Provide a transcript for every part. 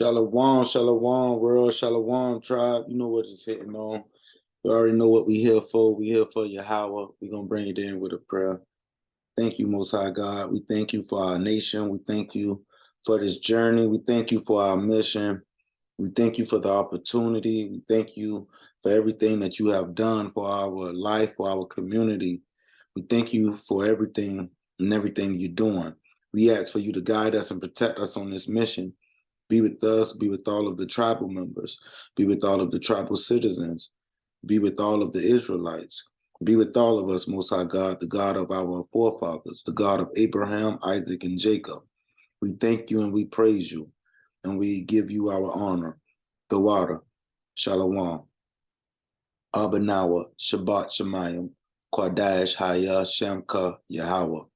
Shalom, shalom, world, shalom, tribe. You know what it's hitting on. You already know what we here for. We here for YAHAWAH. We're going to bring it in with a prayer. Thank you, Most High God. We thank you for our nation. We thank you for this journey. We thank you for our mission. We thank you for the opportunity. We thank you for everything that you have done for our life, for our community. We thank you for everything and everything you're doing. We ask for you to guide us and protect us on this mission. Be with us, be with all of the tribal members, be with all of the tribal citizens, be with all of the Israelites, be with all of us, Most High God, the God of our forefathers, the God of Abraham, Isaac, and Jacob. We thank you and we praise you, and we give you our honor. The water, Shalom, Abanawa, Shabbat Shemayim, Kwadash, Haya, Shemka, Yahawah,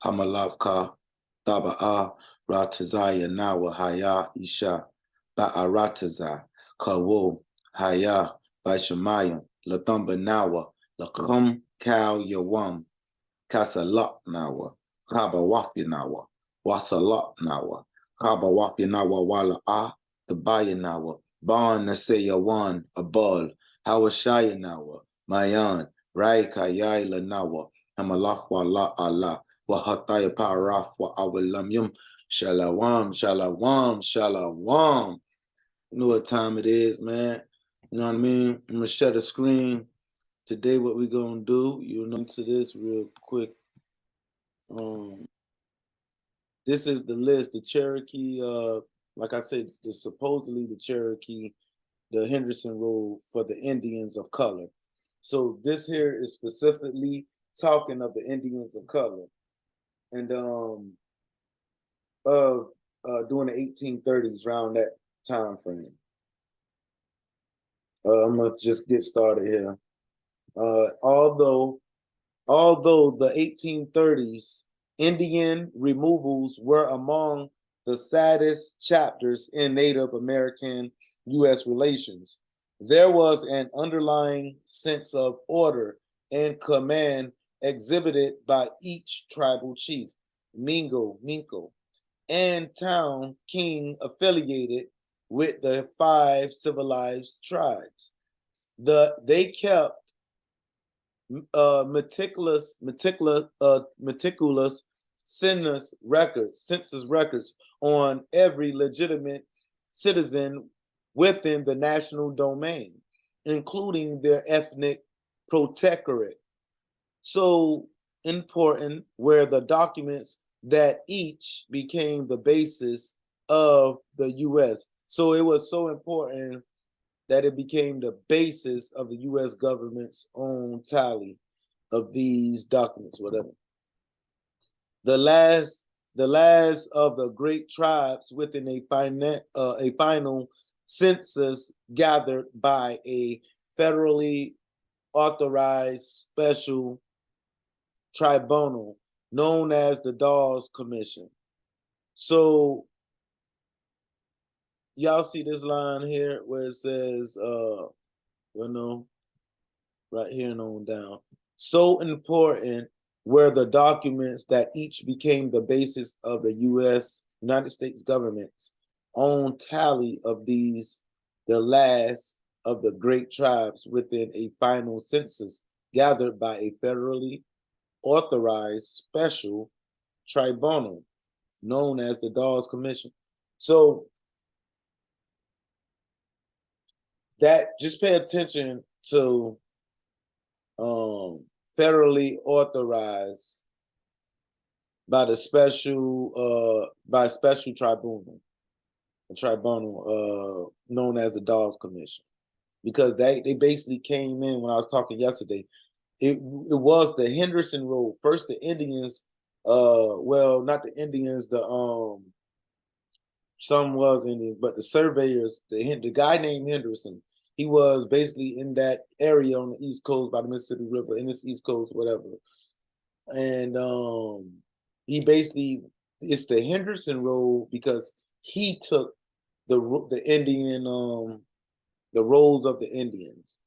Hamalavka, Taba'a, Ratazaya, Nawa, Haya, Isha, Ba'arataza, Kawo, Haya, Bashamayim, Lathamba Nawa, Lakum, Kal, Yawam, Kasalak Nawa, Kabawapya Nawa, Wasalak Nawa, Kabawapya Nawa, Wala'a, Tabaya Nawa, Ban Nasayawan, Abal, Hawashaya Nawa, Mayan, Raika Yaila Nawa, Hamalak Wala Allah, Wahataya Paraf wa Awalamyum, Shalawam, Shalawam, Shalawam. You know what time it is, man. You know what I mean? I'm gonna shut the screen. Today, what we gonna do, you know, to this real quick. This is the list. The Cherokee, like I said, supposedly the Cherokee, the Henderson rule for the Indians of color. So this here is specifically talking of the Indians of color, and of during the 1830s, around that time frame. I'm gonna just get started here. Although the 1830s Indian removals were among the saddest chapters in Native American U.S. relations, there was an underlying sense of order and command exhibited by each tribal chief, Mingo, and town king affiliated with the 5 civilized tribes. They kept meticulous census records on every legitimate citizen within the national domain, including their ethnic protectorate. So important were the documents that each became the basis of the U.S. So it was so important that it became the basis of the U.S. government's own tally of these documents, whatever. The last of the great tribes within a final census gathered by a federally authorized special tribunal known as the Dawes Commission. So y'all see this line here where it says, right here and on down. So important were the documents that each became the basis of the United States government's own tally of these, the last of the great tribes within a final census gathered by a federally authorized special tribunal known as the Dawes Commission. So that, just pay attention to federally authorized by the special tribunal, a tribunal known as the Dawes Commission, because they basically came in when I was talking yesterday. It was the Henderson rule. First, the Indians, well, not the Indians, some was Indians, but the surveyors, the guy named Henderson, he was basically in that area on the East Coast by the Mississippi River, in this East Coast, whatever. And he basically, it's the Henderson role because he took the Indian, the roles of the Indians.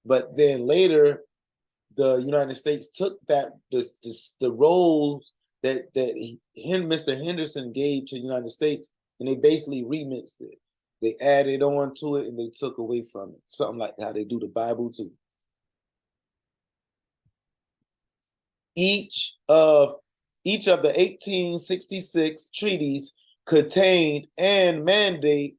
But then later, the United States took that the roles that Mr. Henderson gave to the United States and they basically remixed it. They added on to it and they took away from it. Something like how they do the Bible too. Each of the 1866 treaties contained and mandate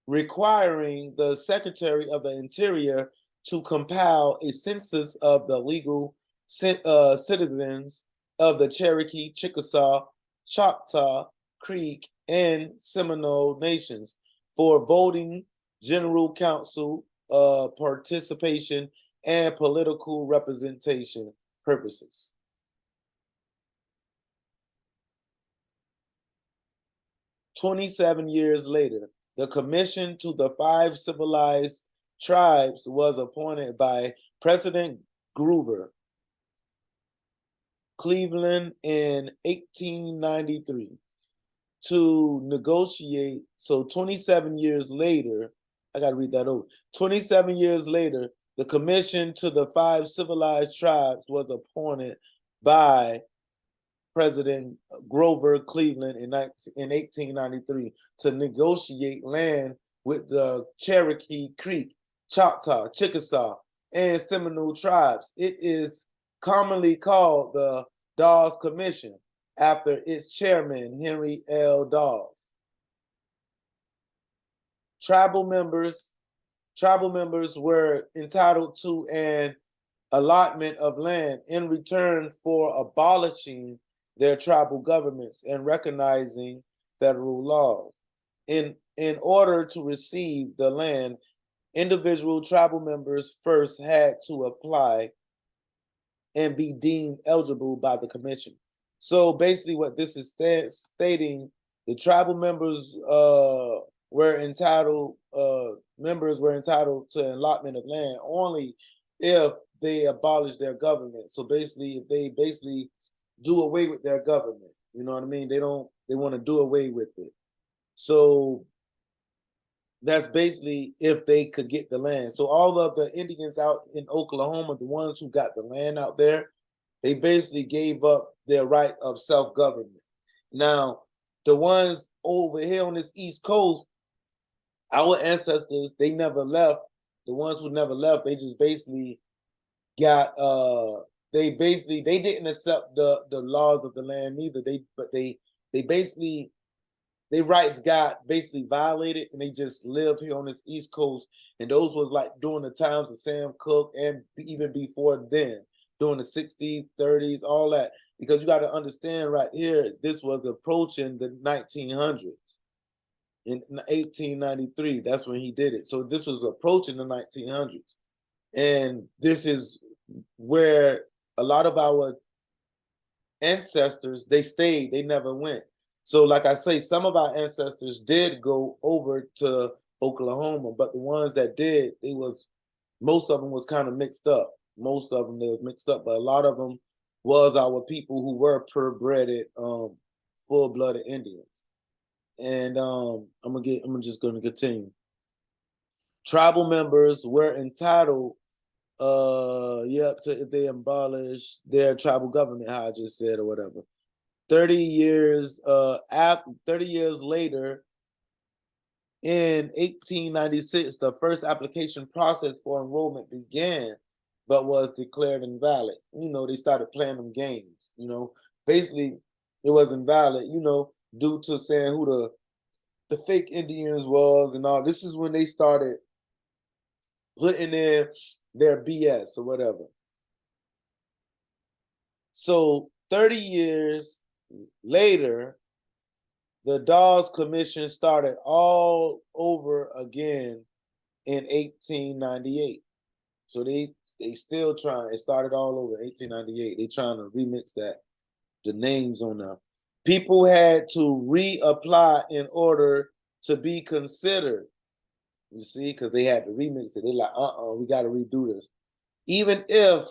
requiring the Secretary of the Interior to compile a census of the legal citizens of the Cherokee, Chickasaw, Choctaw, Creek, and Seminole nations for voting, general council participation, and political representation purposes. "27 years later, the commission to the 5 civilized tribes was appointed by President Grover Cleveland in 1893 to negotiate. So 27 years later, I got to read that over. 27 years later, the commission to the 5 civilized tribes was appointed by President Grover Cleveland in 1893 to negotiate land with the Cherokee, Creek, Choctaw, Chickasaw, and Seminole tribes. It is commonly called the Dawes Commission after its chairman, Henry L. Dawes. Tribal members were entitled to an allotment of land in return for abolishing their tribal governments and recognizing federal laws. In order to receive the land, individual tribal members first had to apply and be deemed eligible by the commission. So basically what this is stating, the tribal members were entitled to an allotment of land only if they abolish their government. So basically, if they basically do away with their government, you know what I mean? They want to do away with it. So that's basically if they could get the land. So all of the Indians out in Oklahoma, the ones who got the land out there, they basically gave up their right of self-government. Now, the ones over here on this East Coast, our ancestors, they never left. The ones who never left, they just basically got they didn't accept the laws of the land either. They basically their rights got basically violated, and they just lived here on this East Coast. And those was like during the times of Sam Cooke, and even before then, during the 60s, 30s, all that. Because you got to understand right here, this was approaching the 1900s. In 1893, that's when he did it. So this was approaching the 1900s. And this is where a lot of our ancestors, they stayed, they never went. So like I say, some of our ancestors did go over to Oklahoma, but the ones that did, most of them was kind of mixed up. Most of them, they was mixed up, but a lot of them was our people who were purebred, full-blooded Indians. And I'm just gonna continue. Tribal members were entitled if they abolish their tribal government, how I just said, or whatever. 30 years later, in 1896, the first application process for enrollment began, but was declared invalid. You know, they started playing them games. You know, basically, it was invalid. You know, due to saying who the fake Indians was and all. This is when they started putting in their BS or whatever. So 30 years later, the Dawes Commission started all over again in 1898. So they still trying. It started all over 1898. They trying to remix the names on them. People had to reapply in order to be considered. You see, because they had to remix it. They're like, we got to redo this. Even if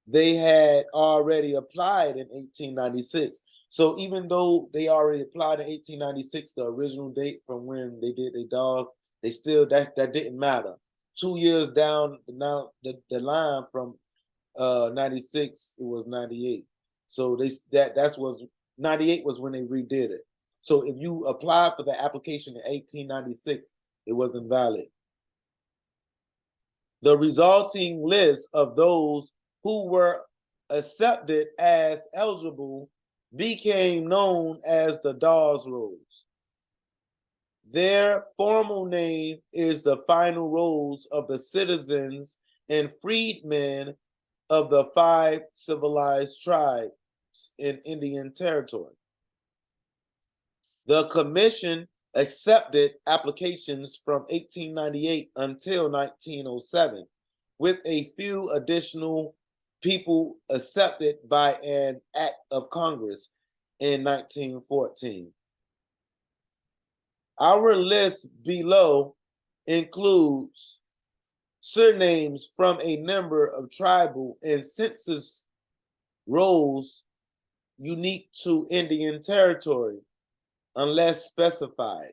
they had already applied in 1896. So even though they already applied in 1896, the original date from when they did their Dawes, they still, that didn't matter. 2 years down the line from 96, it was 98. So that was 98 was when they redid it. So if you applied for the application in 1896, it wasn't valid. The resulting list of those who were accepted as eligible became known as the Dawes Rolls. Their formal name is the final rolls of the citizens and freedmen of the 5 civilized tribes in Indian Territory. The commission accepted applications from 1898 until 1907, with a few additional people accepted by an act of Congress in 1914. Our list below includes surnames from a number of tribal and census rolls unique to Indian Territory, unless specified.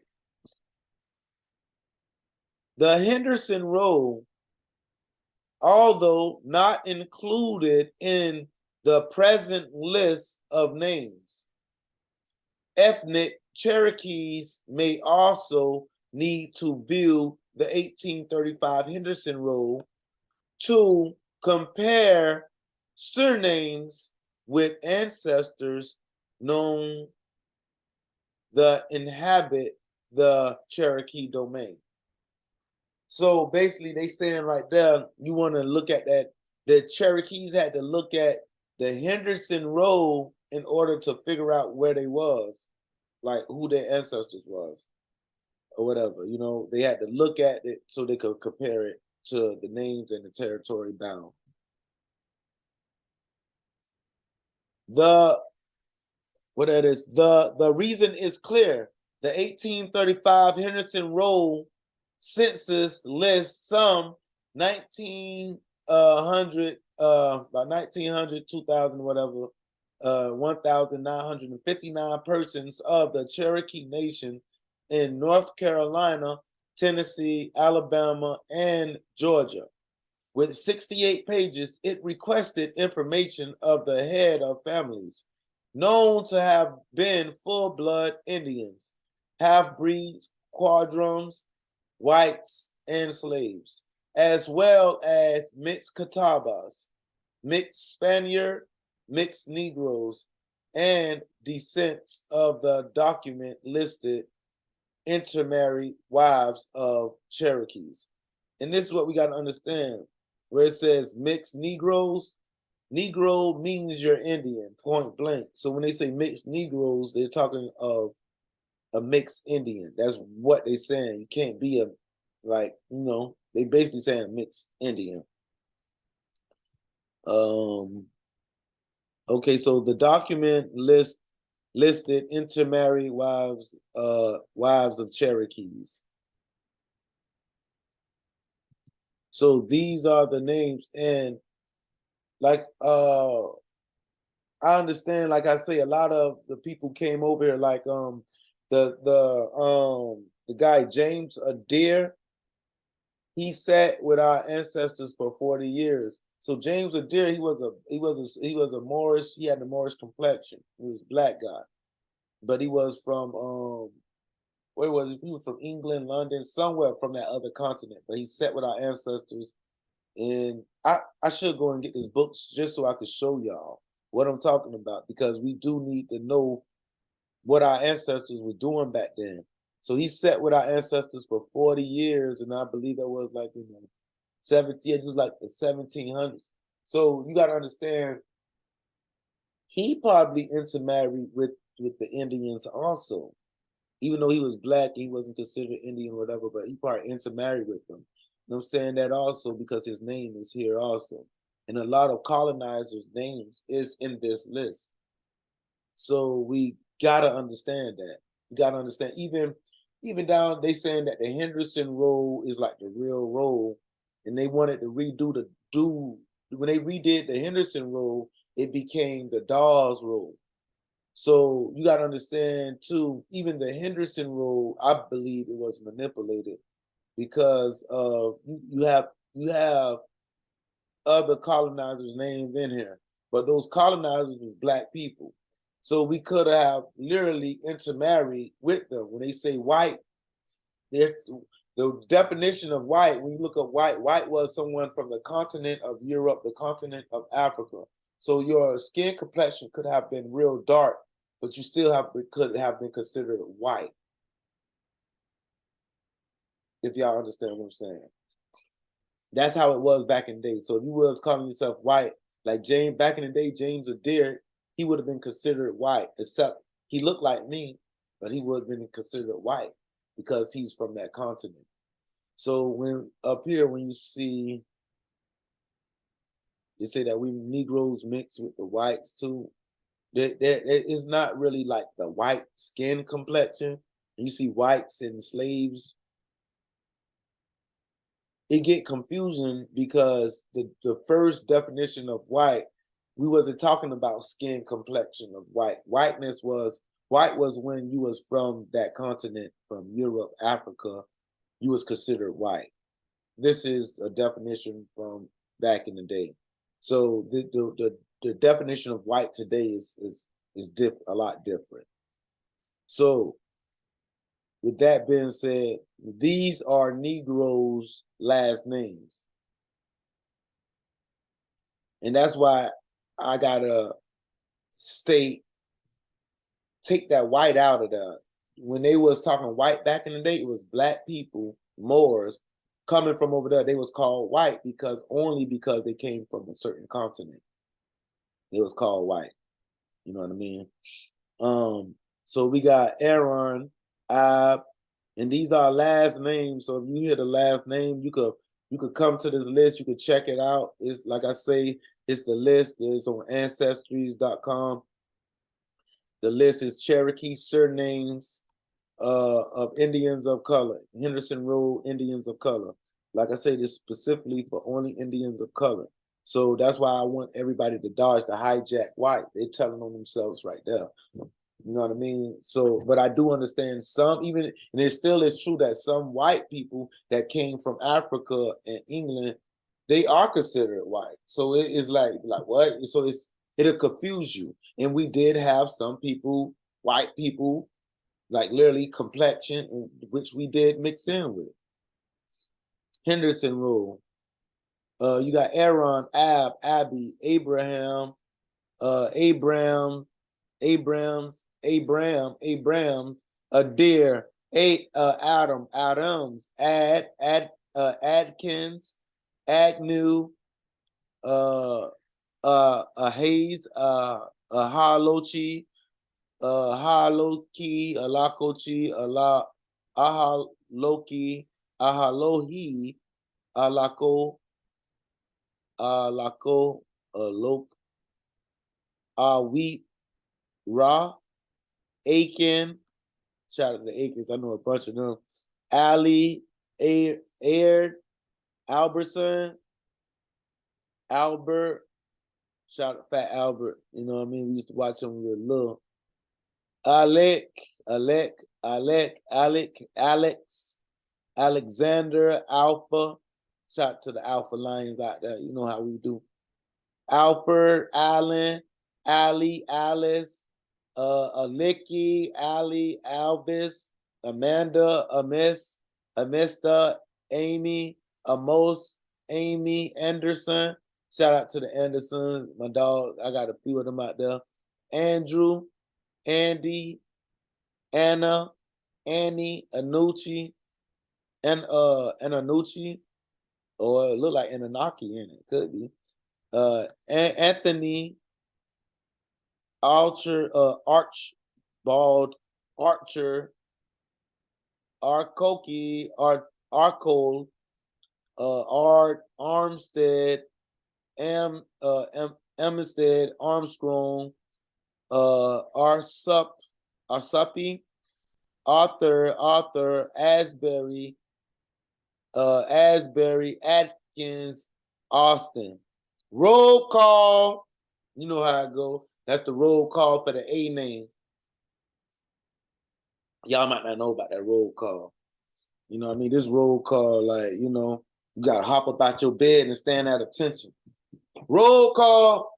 The Henderson roll, although not included in the present list of names, ethnic Cherokees may also need to view the 1835 Henderson roll to compare surnames with ancestors known that inhabit the Cherokee domain. So basically they saying right there, you want to look at that. The Cherokees had to look at the Henderson roll in order to figure out where they was, like who their ancestors was or whatever. You know, they had to look at it so they could compare it to the names and the territory bound. The reason is clear. The 1835 Henderson roll census lists some 1900 about 1900 2000 whatever 1959 persons of the Cherokee Nation in North Carolina, Tennessee, Alabama, and Georgia. With 68 pages, it requested information of the head of families known to have been full-blood Indians, half-breeds, quadroons, whites, and slaves, as well as mixed Catawbas, mixed Spaniard, mixed Negroes, and descendants of the document listed intermarried wives of Cherokees. And this is what we got to understand, where it says mixed Negroes. Negro means you're Indian, point blank. So when they say mixed Negroes, they're talking of a mixed Indian. That's what they're saying. You can't be a, like, you know, they basically saying mixed Indian. Okay, so the document listed intermarried wives of Cherokees. So these are the names, and like I understand, like I say, a lot of the people came over here, like the guy James Adair, he sat with our ancestors for 40 years. So James Adair, he was a Moorish, he had the Moorish complexion. He was a black guy. But he was from where was he? He was from England, London, somewhere from that other continent. But he sat with our ancestors. And I should go and get this book just so I could show y'all what I'm talking about, because we do need to know what our ancestors were doing back then. So he sat with our ancestors for 40 years, and I believe that was like, 70, it was like the 1700s. So you got to understand, he probably intermarried with the Indians also. Even though he was black, he wasn't considered Indian or whatever, but he probably intermarried with them. And I'm saying that also because his name is here also. And a lot of colonizers' names is in this list. So we gotta understand that. We gotta understand, even down, they saying that the Henderson roll is like the real roll, and they wanted to when they redid the Henderson roll, it became the Dawes roll. So you got to understand too, even the Henderson roll, I believe it was manipulated because you have other colonizers' names in here, but those colonizers was black people. So we could have literally intermarried with them. When they say white, the definition of white, when you look up white, white was someone from the continent of Europe, the continent of Africa. So your skin complexion could have been real dark, but you still could have been considered white. If y'all understand what I'm saying. That's how it was back in the day. So if you was calling yourself white, like James, back in the day, James Adair, he would have been considered white, except he looked like me, but he would have been considered white because he's from that continent. So when up here, when you see, they say that we Negroes mix with the whites too. That it's not really like the white skin complexion. You see whites and slaves, it get confusing because the first definition of white, we wasn't talking about skin complexion of white. White was when you was from that continent, from Europe, Africa, you was considered white. This is a definition from back in the day. So the definition of white today is a lot different. So with that being said, these are Negroes' last names. And that's why I gotta take that white out of the, when they was talking white back in the day, it was black people, Moors, coming from over there. They was called white only because they came from a certain continent. It was called white. You know what I mean? So we got Aaron, Ab, and these are last names. So if you hear the last name, you could come to this list. You could check it out. It's like I say, it's the list. It's on ancestries.com. The list is Cherokee surnames of Indians of color. Henderson Road Indians of color. Like I say, this specifically for only Indians of color. So that's why I want everybody to dodge the hijack white. They're telling on themselves right there. You know what I mean? So, but I do understand some, even, and it still is true that some white people that came from Africa and England, they are considered white. So it is like what? So it'll confuse you. And we did have some people, white people, like literally complexion, which we did mix in with. Henderson rule. You got Aaron, Ab, Abby, Abraham, Abrams, Adair, Adams, Adkins, Agnew, Hayes, Halochi, Haloki, Alakochi, Ahaloki, Ahalohi, Alako, Alako, Alok, Wheat, Ra, Aiken, shout out to the Aikens, I know a bunch of them. Ali, Aird, Albertson, Albert, shout out Fat Albert, you know what I mean? We used to watch him with little. Alex, Alexander, Alpha, shout out to the Alpha Lions out there, you know how we do. Alfred, Allen, Ali, Alice, Alikki, Ali, Albus, Amanda, Amiss, Amista, Amy, Amos, Amy, Henderson. Shout out to the Andersons, my dog. I got a few of them out there. Andrew, Andy, Anna, Annie, Anucci, and Anucci, or it look like Anunnaki in it. Could be. Anthony, Archibald, Archer, Arkoki, Arcole, Ard, Armstead, Amstead, Armstrong, Arsupi, Arthur, Asbury, Atkins, Austin. Roll call. You know how I go. That's the roll call for the A name. Y'all might not know about that roll call. You know what I mean? This roll call, like, you know, you got to hop up out your bed and stand at attention. Roll call.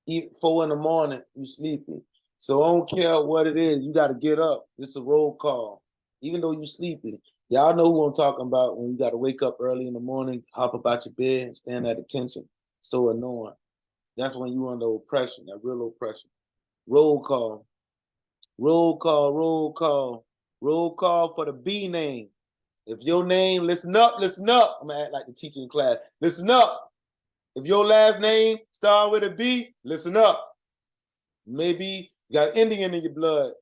4 in the morning, you sleepy. So I don't care what it is, you got to get up. This is a roll call, even though you sleepy. Y'all know who I'm talking about when you got to wake up early in the morning, hop up out your bed, and stand at attention. So annoying. That's when you under oppression, that real oppression. Roll call, roll call, roll call, roll call for the B name. If your name, listen up, listen up. I'm gonna act like the teacher in class. Listen up. If your last name start with a B, listen up. Maybe you got Indian in your blood.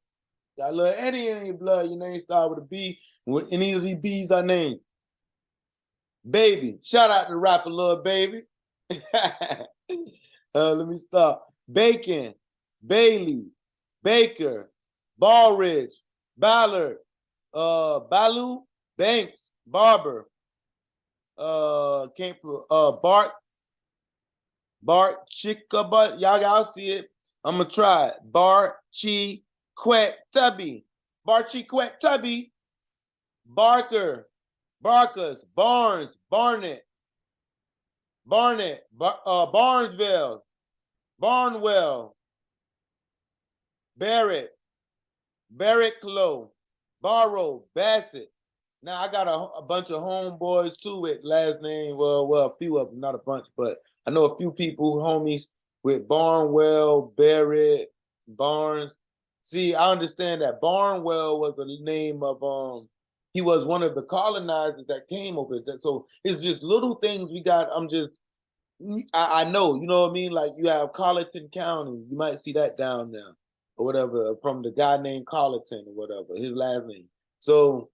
Got a little Indian in your blood. Your name start with a B. When any of these B's are named. Baby. Shout out to rapper Lil Baby. Let me start. Bacon, Bailey, Baker, Ballridge, Ballard, Balu, Banks, Barber, Bart Chickabut. Y'all see it. I'm gonna try it. Barchi Quet Tubby. Barchi Quet Tubby. Barker. Barkers. Barnes. Barnett. Barnesville. Barnwell. Barrett. Barrett-Clough. Barrow. Bassett. Now I got a bunch of homeboys too with last name. Well, a few of them, not a bunch, but I know a few people, homies with Barnwell, Barrett, Barnes. See, I understand that Barnwell was a name of he was one of the colonizers that came over there. So it's just little things we got. I know, you know what I mean? Like you have Colleton County, you might see that down there or whatever from the guy named Colleton or whatever, his last name. So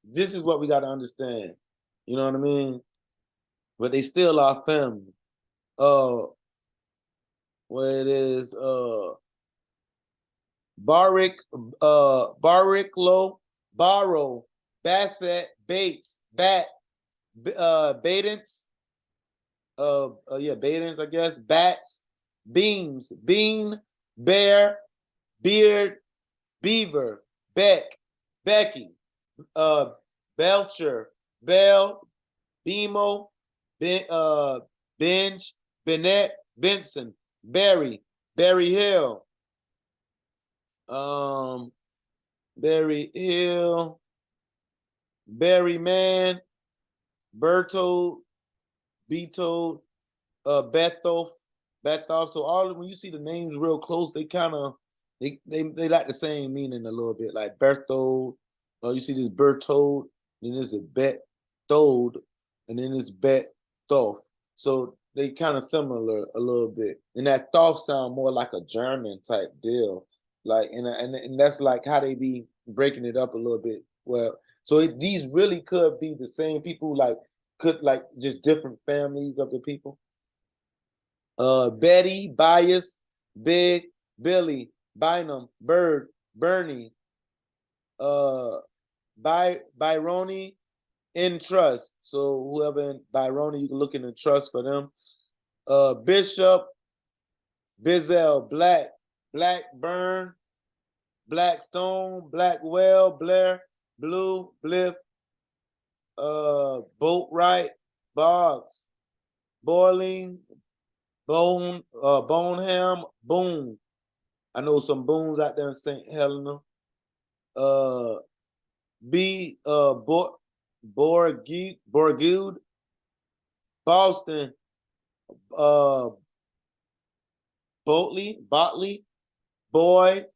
this is what we got to understand. You know what I mean? But they still are family. Where it is, Barricklow, Barrow, Bassett, Bates, Badens, Badens, I guess, Bats, Beams, Bean, Bear, Beard, Beaver, Beck, Becky, Belcher, Bell, Bemo, Benj, Bennett, Benson, Berry Hill, Berry Hill, Berryman, Bertold, Beetold, Bethoff. So all when you see the names real close, they kind of they like the same meaning a little bit. Like Berthold, you see this Bertold, then there's a Bethold, and then it's Bethoff. So they kind of similar a little bit, and that Thoth sound more like a German type deal. Like and that's like how they be breaking it up a little bit. Well, so these really could be the same people, could just different families of the people. Betty, Bias, Big, Billy, Bynum, Bird, Bernie, Byroni, in trust. So whoever in Byroni, you can look in the trust for them. Bishop, Bizel, Black, Blackburn, Blackstone, Blackwell, Blair, Blue, Bliff, Boatwright, Boggs, Boiling, Boneham, Boone. I know some Boones out there in St. Helena. Borgude, Boston, Botley, Boyd,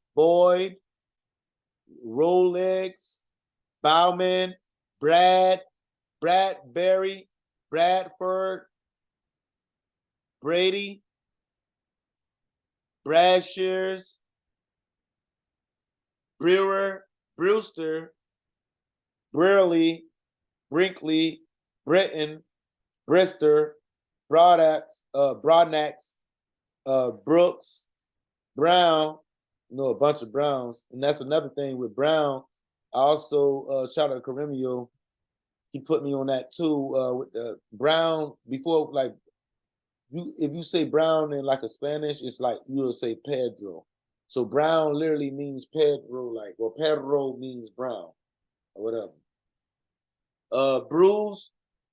Rolex, Bauman, Bradbury, Bradford, Brady, Brashears, Brewer, Brewster, Brearley, Brinkley, Britton, Brister, Broadax, Brooks, Brown, a bunch of Browns. And that's another thing with Brown. I also shout out to Caremio. He put me on that too with the Brown before, if you say Brown in like a Spanish, it's like you'll say Pedro. So Brown literally means Pedro, or Pedro means Brown or whatever. Bruce,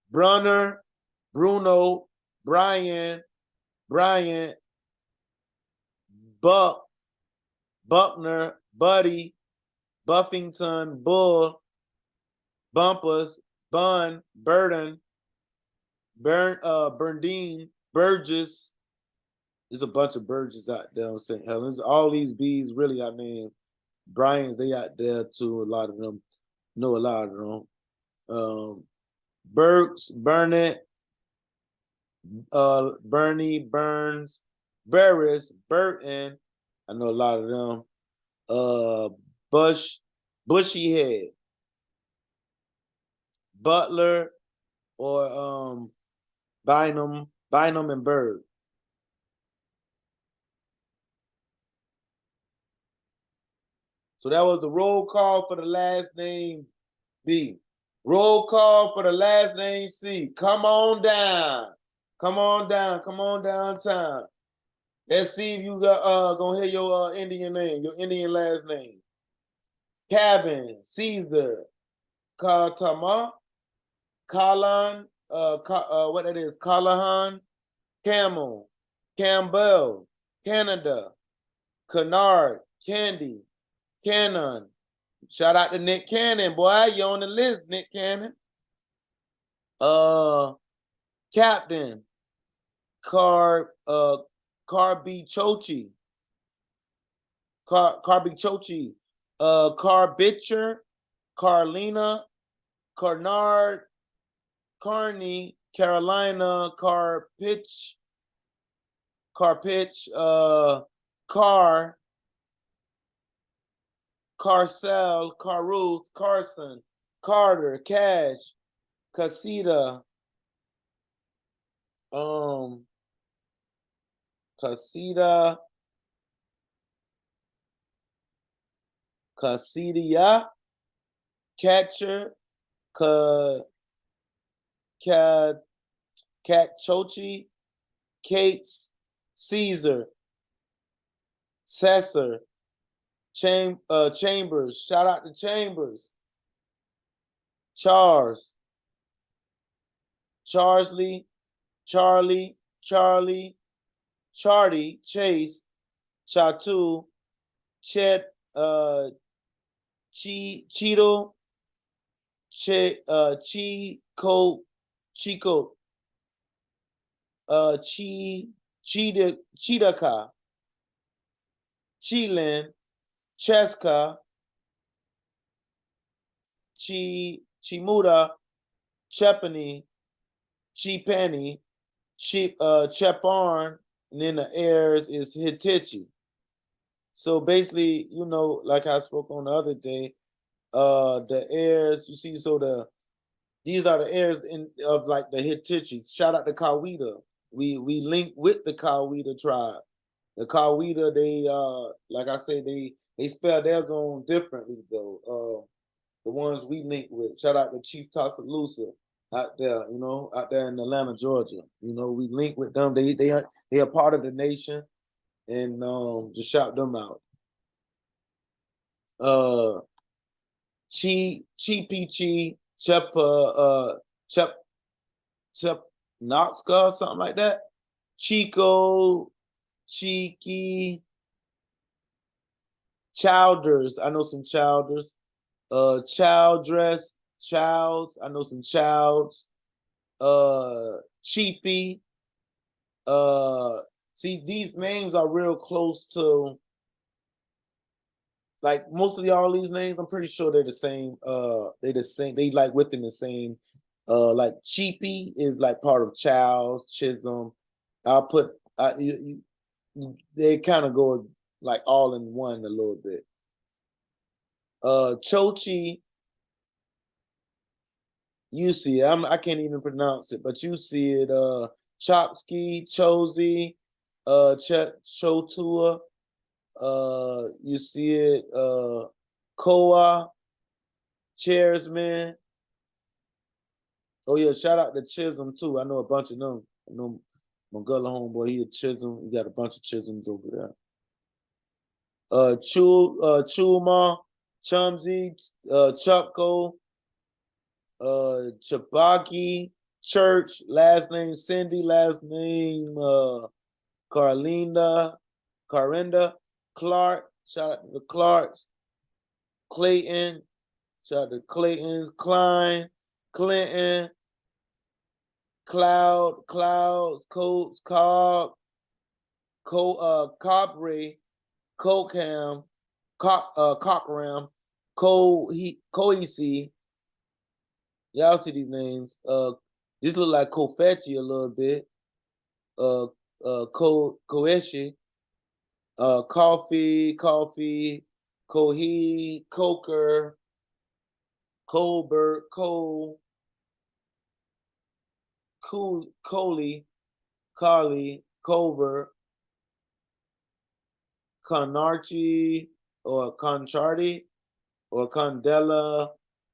Brunner, Bruno, Brian, Bryant, Buck, Buckner, Buddy, Buffington, Bull, Bumpers, Bun, Burden, Bernardine, Burgess. There's a bunch of Burgess out there in St. Helens. All these bees really are named Bryans. They out there too. A lot of them know a lot of them. Burks, Burnett, Bernie, Burns, Barris, Burton. I know a lot of them. Bushy Head, Butler, or Bynum and Bird. So that was the roll call for the last name B. Roll call for the last name C. Come on down. Come on down. Come on downtown. Let's see if you got gonna hear your Indian name, your Indian last name. Cabin, Caesar, Katama, Kalan, what that is, Callahan, Camel, Campbell, Canada, Kennard, Candy, Cannon. Shout out to Nick Cannon, boy. You on the list, Nick Cannon. Captain, Carby Chochi, Carbitcher, Carlina, Carnard, Carney, Carolina, Carpitch, Carcel, Caruth, Carson, Carter, Cash, Casita, Casidia, Catcher, Catchochi, Cates, Caesar, Cesar, Chambers. Shout out to Chambers. Charles, Charlie, Charlie, Chase, Chatu, Chet, Cheeto, Chico, Chidaka, Chilin, Cheska, Chimuda, Chepany, Chepani, Cheparn, and then the heirs is Hitichi. So basically, you know, like I spoke on the other day, the heirs, you see, so these are the heirs of like the Hitichi. Shout out to Kawita. We link with the Kawita tribe. The Kawita, they like I said, they spell theirs on differently though. The ones we link with. Shout out to Chief Tuscaloosa out there, you know, out there in Atlanta, Georgia. You know, we link with them. They are part of the nation, and just shout them out. Chi, Chep Notska, something like that. Chico, Cheeky, Childers. I know some Childers. Childress, Childs. I know some Childs. Cheapy. See, these names are real close to, like, most of all these names, I'm pretty sure they're the same. They're the same. They like within the same. Like Cheapy is like part of Childs, Chisholm. I'll put they kind of go like all in one a little bit. Chochi, you see it. I can't even pronounce it, but you see it. Chopsky, Chosi, Chotua. You see it. Koa, Chairsman. Oh yeah, shout out to Chisholm too. I know a bunch of them. I know my Gullah homeboy, he a Chisholm. He got a bunch of Chisholms over there. Chuma, Chumsy, Chupko, Chabaki, Church, last name Cindy, last name Carlinda, Carinda, Clark, shout out to the Clarks. Clayton, shout out to Clayton's, Klein, Clinton, Clouds, Coates, Cobb, Cobray, Cocam, Cockram, Coeasy. Y'all see these names. This look like Kofechi a little bit. Koeshi, Coffee, Cohee, Coker, Colbert, Coley, Carly, Cover, Conarchi, or Conchardi, or Condella,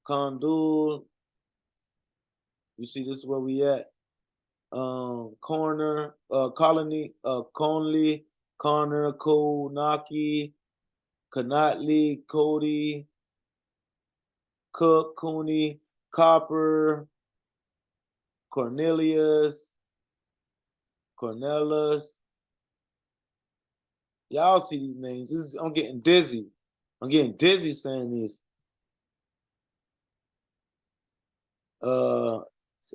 Condul. You see, this is where we at. Corner, Colony, Conley, Connor, Konaki, Canotly, Cody, Cook, Cooney, Copper, Cornelius. Y'all see these names. I'm getting dizzy. I'm getting dizzy saying these. I'm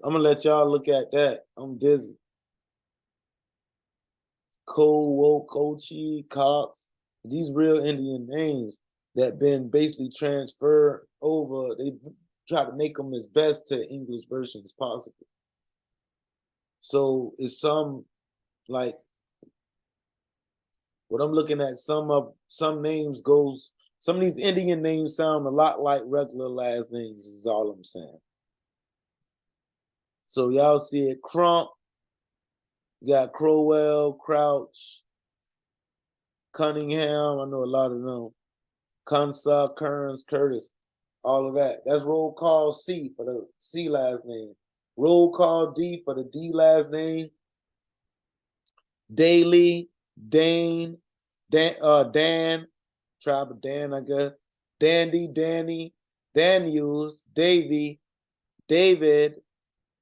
gonna let y'all look at that. I'm dizzy. Kochi, Cox. These real Indian names that been basically transferred over. They try to make them as best to English version as possible. So it's some like what I'm looking at. Some names goes. Some of these Indian names sound a lot like regular last names. Is all I'm saying. So y'all see it. Crump. You got Crowell, Crouch, Cunningham. I know a lot of them. Consa, Kearns, Curtis, all of that. That's roll call C for the C last name. Roll call D for the D last name. Daly, Dan, tribe of Dan, I guess. Dandy, Danny, Daniels, Davy, David,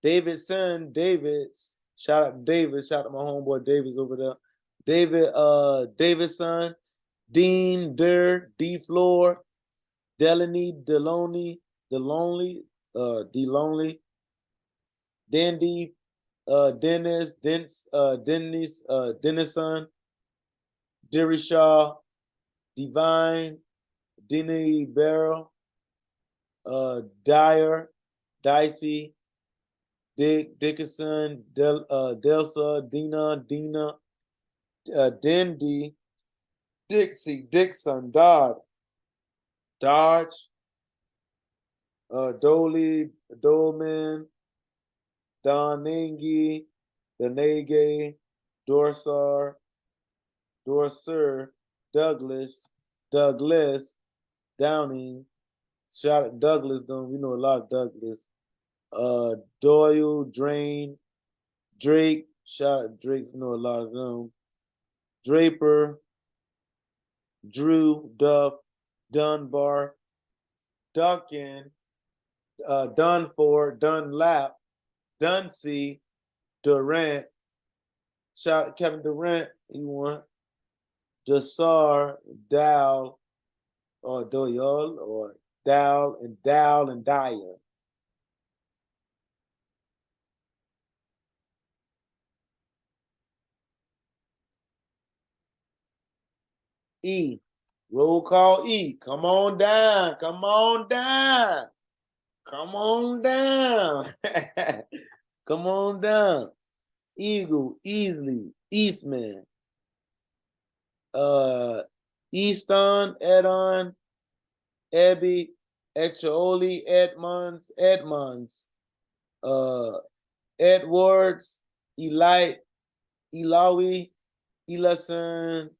Davidson, Davids. Shout out to David. Shout out to my homeboy David's over there. Davidson, Dean, D Floor, Delaney, Deloney, Dandy, Dennis, Dennison, Dirishaw, Divine, Denny Barrel, Dyer, Dicey, Dickinson, Delsa, Dina, Dendy, Dixie, Dixon, Dodge, Doley, Dolman, Donangi, Danege, Dorsar, Douglas, Downing. Shout out Douglas, though. We know a lot of Douglas. Doyle, Drain, Drake. Shout out Drake. We know a lot of them. Draper, Drew, Duff, Dunbar, Duncan, Dunford, Dunlap, Dunsey, Durant. Shout out Kevin Durant. He won. Desar, Dow, or Doyle, or Dow and Dyer. E. Roll call E. Come on down. Come on down. Come on down. Come on down. Eagle, Easley, Eastman, Easton, Edon, Ebby, Eccioli, Edmonds, Edwards, Eli, Ilawi, Elason,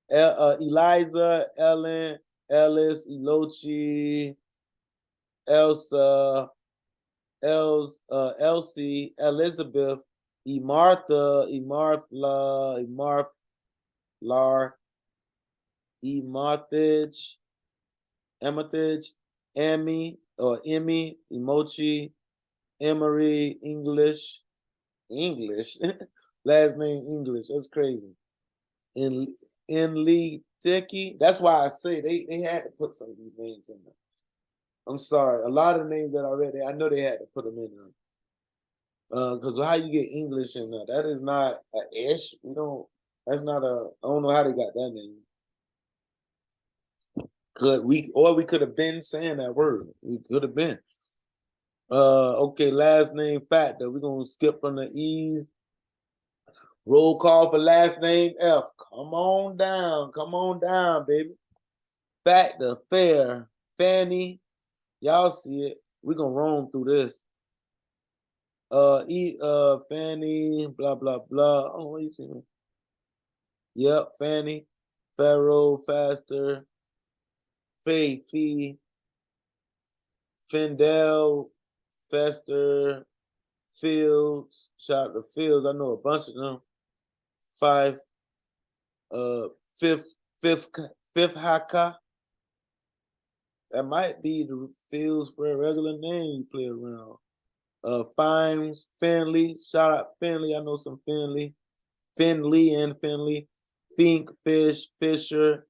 Eliza, Ellen, Ellis, Elochi, Elsa, Elsie, Elizabeth, Emartha, Emarthage, Emmy, or Emmy, Emochi, Emery, English, Last name English. That's crazy. In Lee Dickey. That's why I say they had to put some of these names in there. I'm sorry. A lot of names that I read, I know they had to put them in there. Because how you get English in there? That is not a ish. We don't. That's not a. I don't know how they got that name. We could have been saying that word. We could have been. Okay, last name factor. We're gonna skip from the E's. Roll call for last name F. Come on down, baby. Factor, fair, Fanny. Y'all see it. We're gonna roam through this. Fanny, blah, blah, blah. Oh, what you see? Yep, Fanny, Pharaoh, Faster, Fee, Findell, Fester, Fields, shout out to Fields. I know a bunch of them. Five, fifth Haka. That might be the Fields for a regular name you play around. Fimes, Finley, shout out Finley. I know some Finley. Finley and Finley. Fink, Fish, Fisher,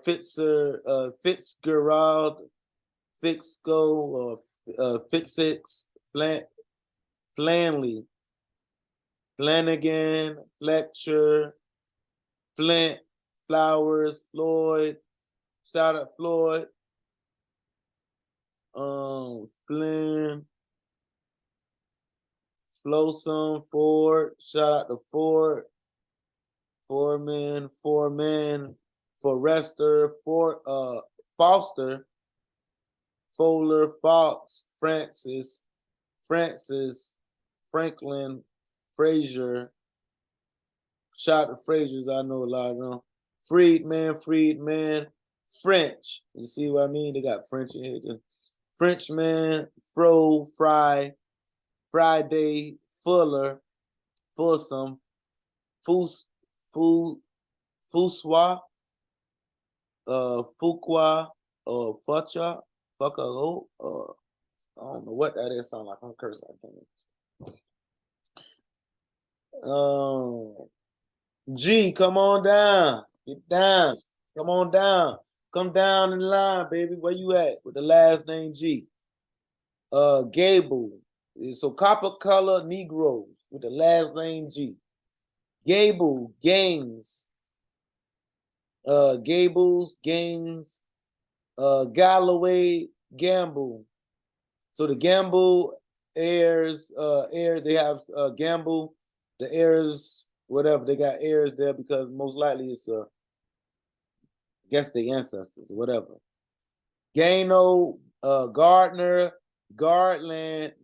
Fitzgerald, Fixco, Fixix, Flanley, Flanagan, Fletcher, Flint, Flowers, Floyd, shout out Floyd, Flynn, Flowsome, Ford, shout out to Ford, Foreman, Forrester, Foster, Fowler, Fox, Francis, Franklin, Frazier. Shout out to Fraziers, I know a lot of them. Friedman, French. You see what I mean? They got French in here. Frenchman, Fry, Friday, Fuller, Fulsome, Fuswa, Fuqua, Fucha, Fucka, I don't know what that is. Sound like I'm cursing. G, come on down. Get down. Come on down. Come down in line, baby. Where you at with the last name G? Gable. So copper color Negroes with the last name G. Gable, Gaines. Gables, Gaines. Galloway, Gamble. So the Gamble heirs, they have Gamble, the heirs, whatever, they got heirs there because most likely it's guess the ancestors, whatever. Gano, Gardner, Gardlands,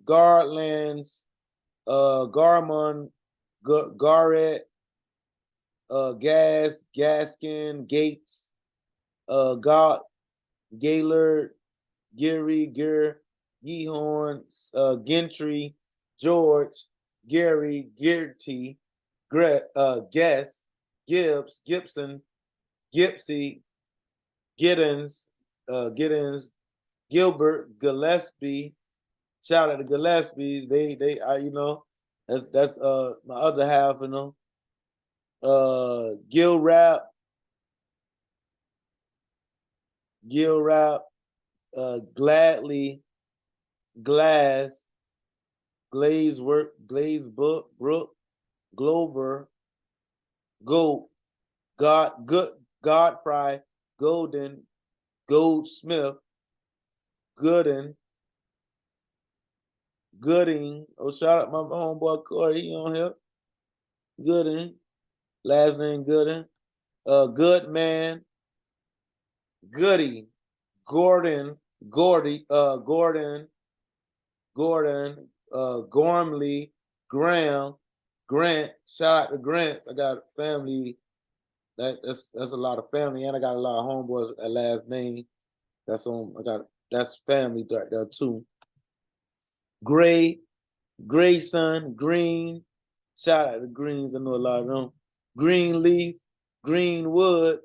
Garmon, Garrett, Gaskin, Gates, Gaylord, Geary, Gehorn, Gentry, George, Gary, Gerty, Guess, Gibbs, Gibson, Gipsy, Giddens, Gilbert, Gillespie. Shout out to Gillespies. They are, that's my other half, Gil Rap, Gladly, Glass, Glaze Brook, Glover, Goat, Godfrey, Golden, Goldsmith, Gooding. Oh, shout out my homeboy Corey, he on here. Gooding, last name Gooding. Goodman, Goody, Gormley, Graham, Grant. Shout out to Grants. I got family. That's a lot of family, and I got a lot of homeboys at last name. That's family right there too. Grayson, Green. Shout out to Greens. I know a lot of them. Greenleaf, Greenwood,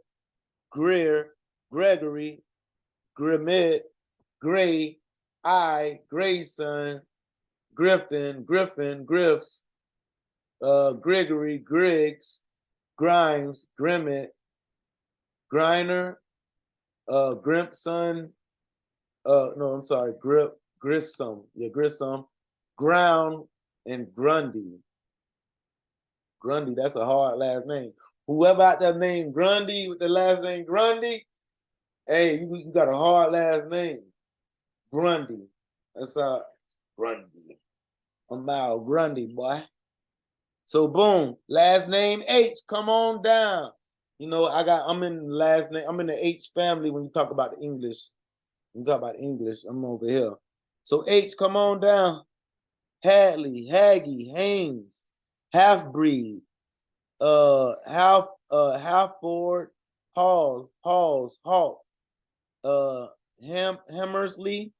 Greer, Gregory, Grimmett, Gray, Grayson, Griffin, Griffs, Gregory, Griggs, Grimes, Grimmett, Griner, Grimpson, no, I'm sorry, Grissom, yeah, Grissom, Ground, and Grundy. Grundy, that's a hard last name. Whoever out there named Grundy with the last name Grundy, hey, you got a hard last name. Grundy. That's Grundy. I'm out Grundy, boy. So boom, last name H. Come on down. You know, I'm in the last name. I'm in the H family when you talk about the English. When you talk about English, I'm over here. So H, come on down. Hadley, Haggy, Haynes, Half-Breed, Halford, Halls, Hawk, Hammersley,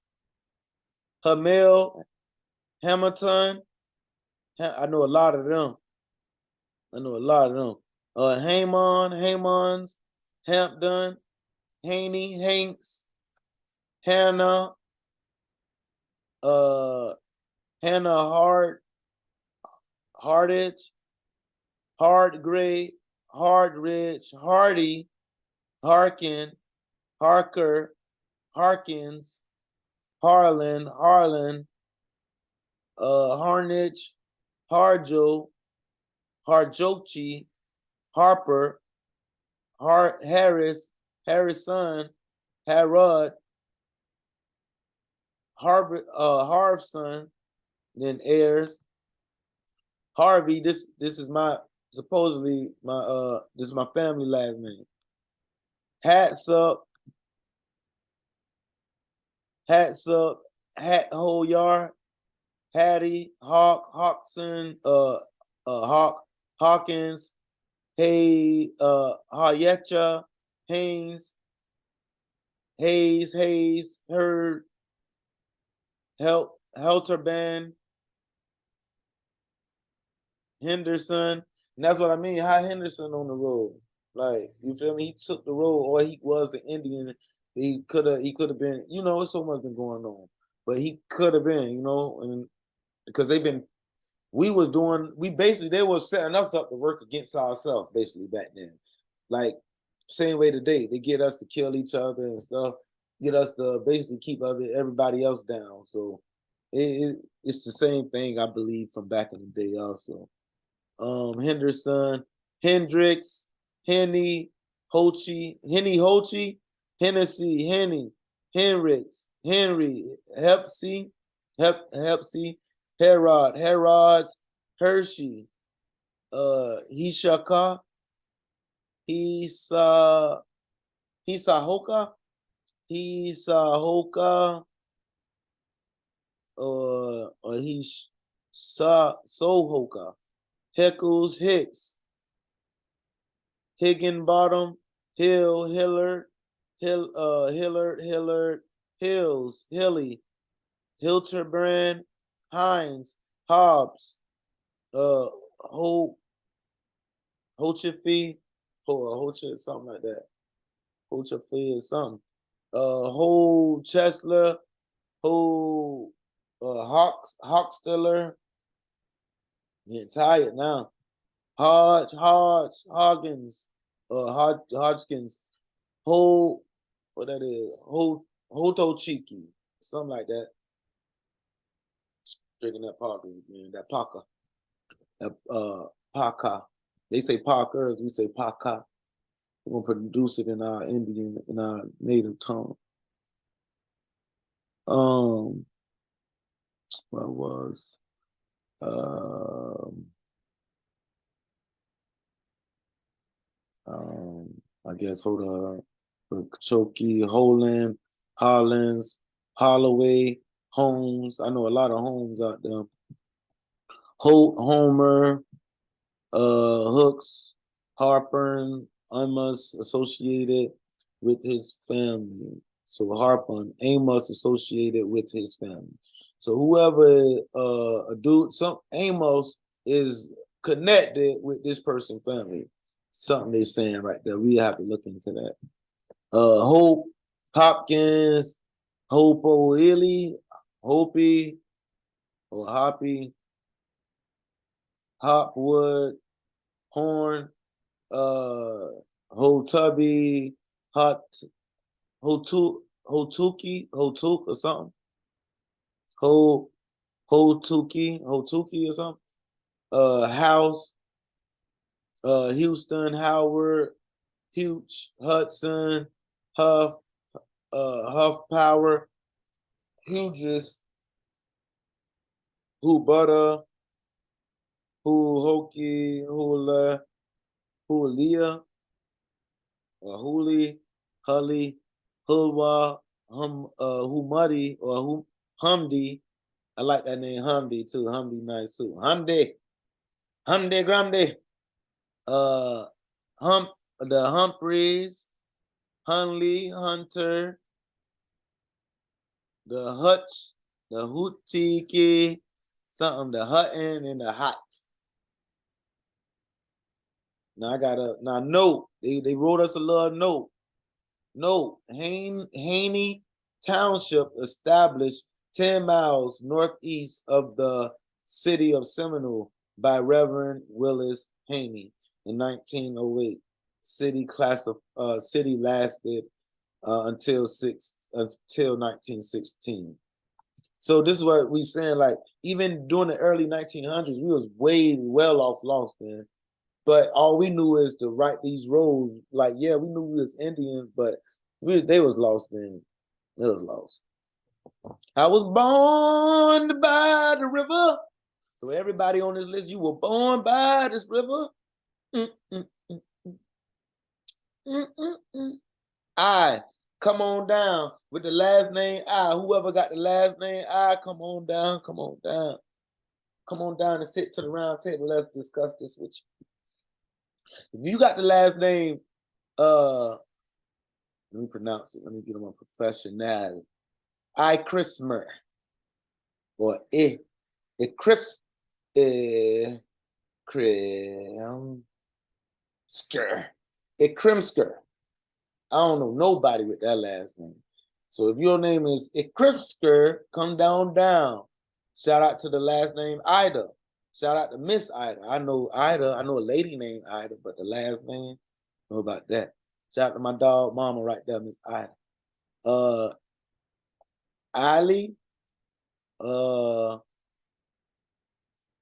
Hamel, Hamilton. I know a lot of them. Hamons, Hampton, Haney, Hanks, Hannah, Hannah Hardage, Hardgray, Hardridge, Hardy, Harkin, Harker, Harkins, Harlan, Harnage, Harjo, Harjochi, Harper, Harrison, Harrod, Harvson, then heirs. Harvey, this is my supposedly my this is my family last name. Hatsup, Hat Hoyar, Hattie, Hawkson, Hawkins, Hayecha, Haynes, Hurd, Helterban, Henderson. And that's what I mean. How Henderson on the road? Like, you feel me? He took the road, or he was an Indian. He could have been, you know, it's so much been going on. But he could have been, you know, and because they were setting us up to work against ourselves, basically, back then. Like, same way today. They get us to kill each other and stuff, get us to basically keep everybody else down. So it's the same thing, I believe, from back in the day also. Henderson, Hendricks, Henny, Hochi, Hennessy, Henricks, Henry, Hepsy, Herods, Hershey, Hishaka, Hisahoka, Hisahoka, or Sohoka, Heckles, Hicks, Higginbottom, Hillard, Hills, Hilly, Hilterbrand, Hines, Hobbs, Hochefee, something like that. Hochefee or something. Ho Chesler, Ho Hawkstiller. Getting tired now. Hodgkins, what that is, Hotochiki, something like that. Drinking that Parker, man, that Parker, that Parker. They say Parkers, we say Parker. We're gonna produce it in our native tongue. What was I guess Choki, Holand, Hollins, Holloway, Holmes. I know a lot of Holmes out there. Holt, Homer, Hooks, Harper, Amos associated with his family. So Harper, Amos associated with his family. So whoever Amos is connected with this person's family. Something they're saying right there. We have to look into that. Hope, Hopkins, Hopo Illy, Hopi, or Hoppy, Hopwood, Horn, Hotubby, Hotuki or something. Hotuki or something. House, Houston, Howard, Huge, Hudson, Huff, Huff Power, Hughes, Who Butter, Who Hokey, Hula, Hulia, Huli, Hully, Hulwa, Humuddy, or Humdy. I like that name, Humdy too. Humdy nice too. Humdy Grande. The Humphreys, Hunley, Hunter, the Hutch, the Hootiki, something, the Hutton, and the Hot. Now I got a note. They wrote us a little note. Note, Haney Township established 10 miles northeast of the city of Seminole by Reverend Willis Haney in 1908. City lasted until 1916. So this is what we saying, like, even during the early 1900s, we was way well off lost, man. But all we knew is to write these roads. Like, yeah, we knew we was Indians, but they was lost then. They was lost. I was born by the river. So everybody on this list, you were born by this river. I come on down with the last name I. Whoever got the last name I, come on down, come on down. Come on down and sit to the round table. Let's discuss this with you. If you got the last name, let me pronounce it. Let me get on my professional. I Christmer or Chris Krimsker. I don't know nobody with that last name. So if your name is Krimsker, come down. Shout out to the last name Ida. Shout out to Miss Ida. I know Ida. I know a lady named Ida, but the last name, know about that. Shout out to my dog mama right there, Miss Ida. Ali,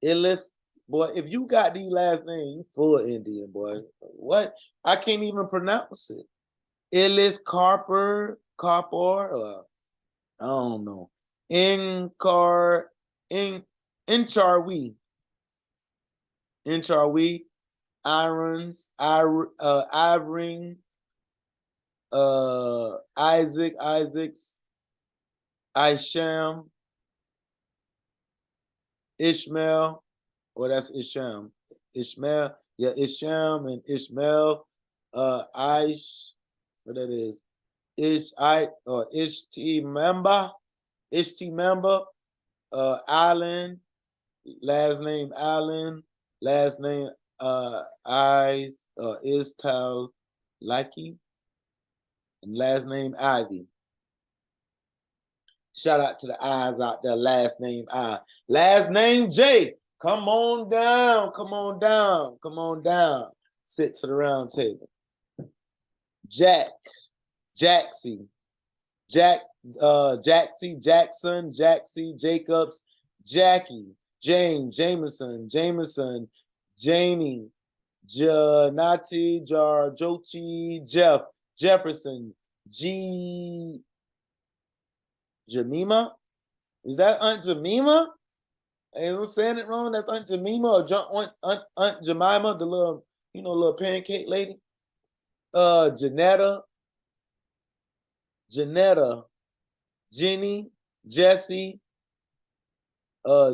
Illis, boy, if you got these last names, you full Indian, boy. What? I can't even pronounce it. Illis Carper, I don't know. Incharwe, Irons, Ivering, Isaacs, Isham, Ishmael, or that's Isham. Ishmael, yeah, Isham and Ishmael, what that is? Ishti member, Allen, last name Allen, last name Istal Likey, and last name Ivy. Shout out to the eyes out there, last name I. Last name J. Come on down. Sit to the round table. Jackson, Jacobs, Jackie, Jameson, Janie, Janati, Jochi, Jefferson, Jemima? Is that Aunt Jemima? Am I saying it wrong? That's Aunt Jemima or Aunt Jemima, the little pancake lady? Janetta, Jenny, Jesse,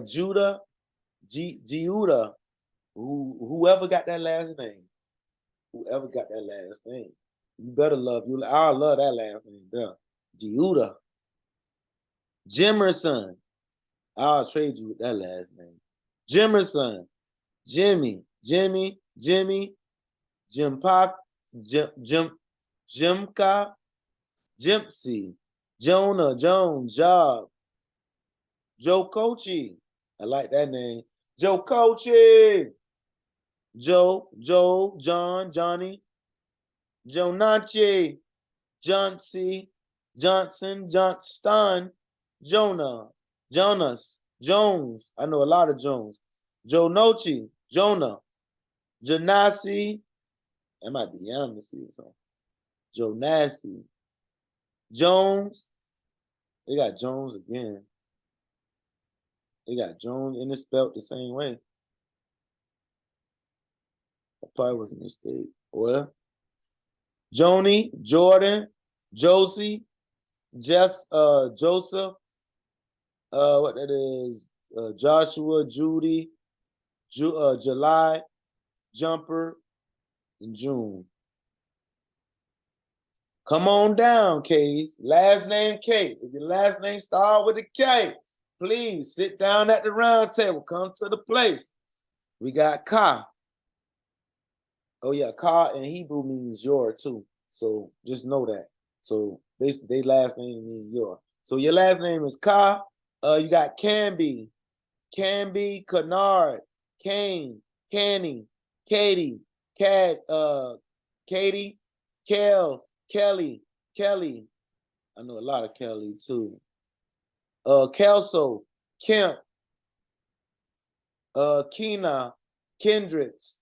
Judah, whoever got that last name. You better love you. I love that last name. Yeah. Judah. Jimerson. I'll trade you with that last name. Jimerson. Jimmy, Jimpa, Jimka, Jimpsy, Jonah, Jones, Job, Joe Coachy. I like that name. Joe Coachy. Joe, John, Johnny. Joe Nachi. Johnsy, Johnson, Johnston, Jonah, Jonas, Jones. I know a lot of Jones. Joe Nochi, Jonah, Janasi. That might be Yamasi or something. Joe Nasty, Jones. They got Jones again. They got Jones and it's spelled the same way. That probably was a mistake. Well, Joni, Jordan, Josie, Joseph, what that is, Joshua, Judy, July, Jumper, and June. Come on down, K's. Last name K. If your last name start with a K, please sit down at the round table. Come to the place. We got Ka. Oh yeah, Ka in Hebrew means your too. So just know that. So they last name means your. So your last name is Ka. You got Canby, Kennard, Kane, Canny, Katie, Katie, Kel, Kelly. I know a lot of Kelly too. Kelso, Kemp, Keena, Kendricks,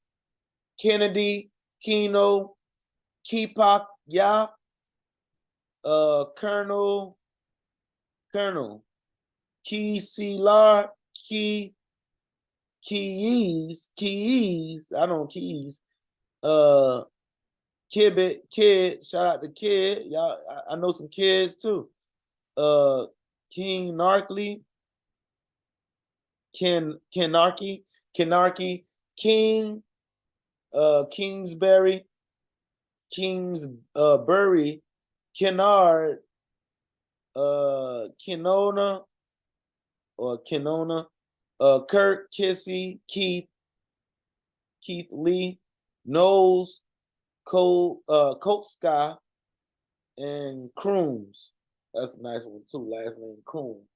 Kennedy, Keno, Keepak, Ya, Colonel, Key Sealar, Keys, I don't know Keys, Kid, shout out to Kid, y'all, I know some kids too. King Narkley, Kenarchy, King, Kingsbury, Kingsbury, Kennard, Kenona, Kirk, Kissy, Keith Lee, Knowles, Colt Sky, and Crooms. That's a nice one too. Last name Croom,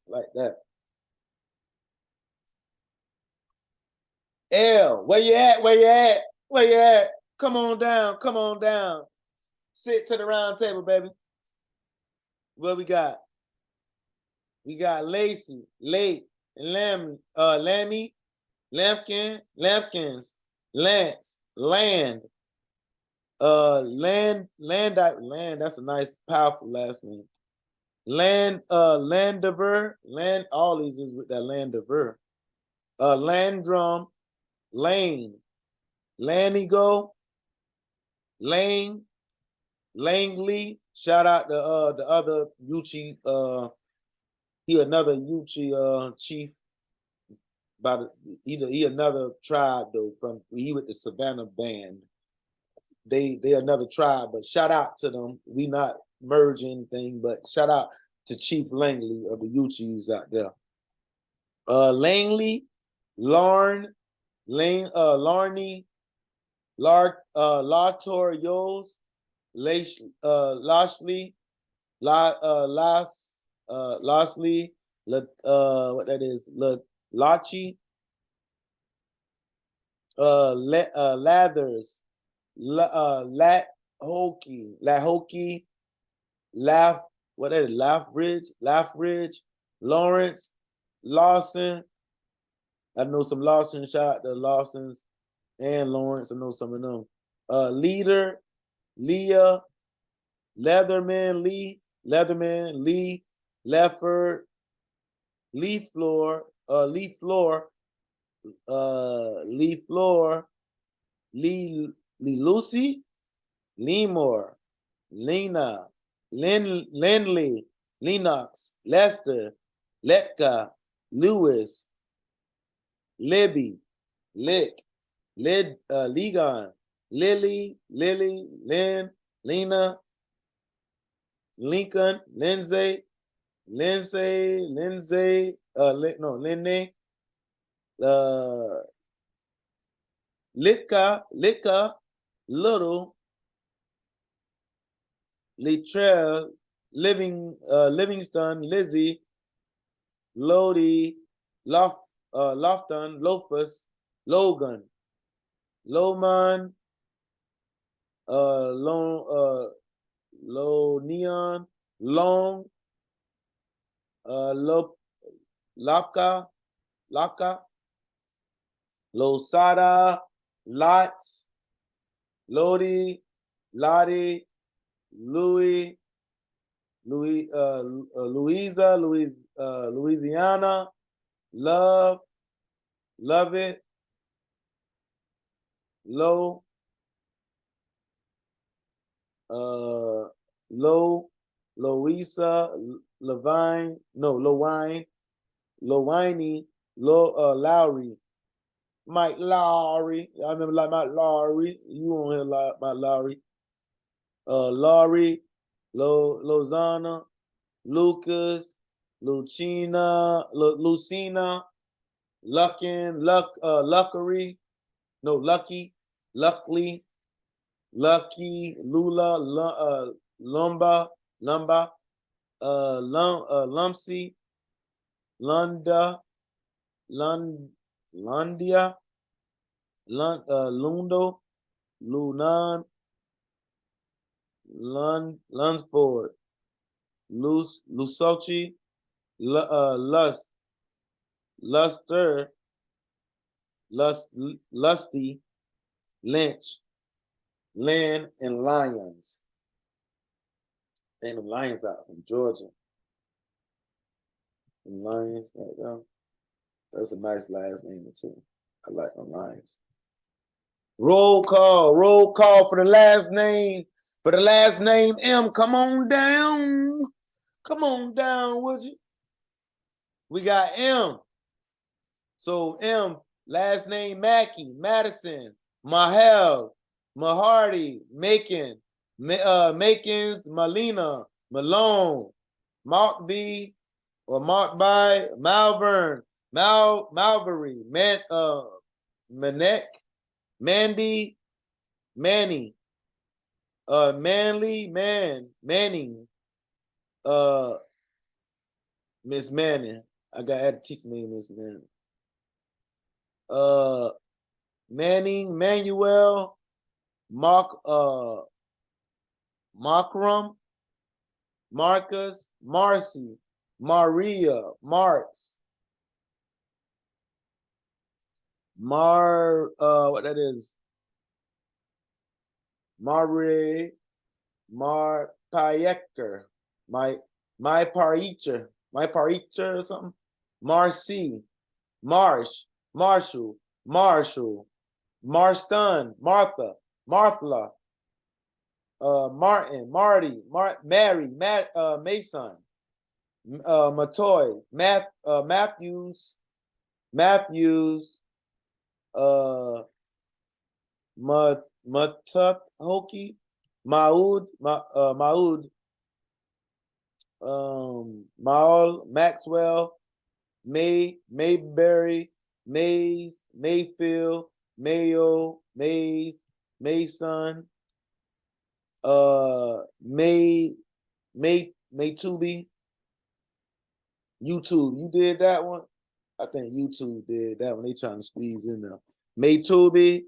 like that. L, where you at? Where you at? Come on down. Sit to the round table, baby. What we got? We got Lacey, Late, Lammy, Lampkins, Lance, Land, Land, that's a nice, powerful last name. Landover, all these is with that Landover. Landrum, Lane, Lanigo, Lane, Langley. Shout out to the other Uchi, he another Uchi chief, but he another tribe though, from he with the Savannah band. They another tribe, but shout out to them. We not merge anything, but shout out to Chief Langley of the Uchis out there. Langley, Larn, Larney, Latorios, Lashley, Lossley, what that is, Lachi, Lathers, Lat Hokey, Laugh, what that is, Laughridge, Lawrence, Lawson. I know some Lawson, shout out to Lawsons and Lawrence. I know some of them. Leader, Leah, Leatherman, Lee, Lefford, Lee Floor, Lee Lucy, Lemore, Lena, Lindley, Lennox, Lester, Letka, Lewis, Libby, Lick, Ligon, Lily, Lynn, Lena, Lincoln, Lindsay, Lindsay, Lindy, Litka, Little, Littrell, Livingston, Lizzie, Lodi, Lofton, Lofus, Logan, Loman, Lo Neon, Long, Laka, Losada, Lot, Lodi, Lottie, Louis, Louisa, Louisiana, Love, Love It, Low, Low, Louisa, Levine, no, Lowine, Lowry, Mike Lowry. I remember like Mike Lowry. You on here like Mike Lowry. Laurie, Lozana, Lucas, Lucina, Lucina, Luckery, no, Luckily, Lula, Lumba, Lumpsy, Lundia, Lundo, Lunan, Lunsford, Lusochi, Luster, Lusty, Lynch, Lynn, and Lyons. And the Lions out from Georgia. The Lions, right there. That's a nice last name too. I like the Lions. Roll call for the last name. For the last name M. Come on down. Come on down, would you? We got M. So M, last name Mackey, Madison, Mahel, Mahardy, Macon, Makins, Malina, Malone, Mark B, or Mark by, Malvern, Malbury, Manek, Mandy, Manny, Manly, Manning, Miss Manning. I got to add a teacher name, Miss Manning. Manning, Manuel, Markram, Marcus, Marcy, Maria, Marks, what that is? Mare, Payeker, my Paricher or something. Marcy, Marsh, Marshall, Marston, Martha, Martin, Marty, Mary, Mason, Matoy, Matthews, Matut Hoki, Maud, Maul, Maxwell, Mayberry, Mays, Mayfield, Mayo, Mays, Mason, Maytubi, YouTube. You did that one? I think YouTube did that one. They trying to squeeze in there. Maytubi,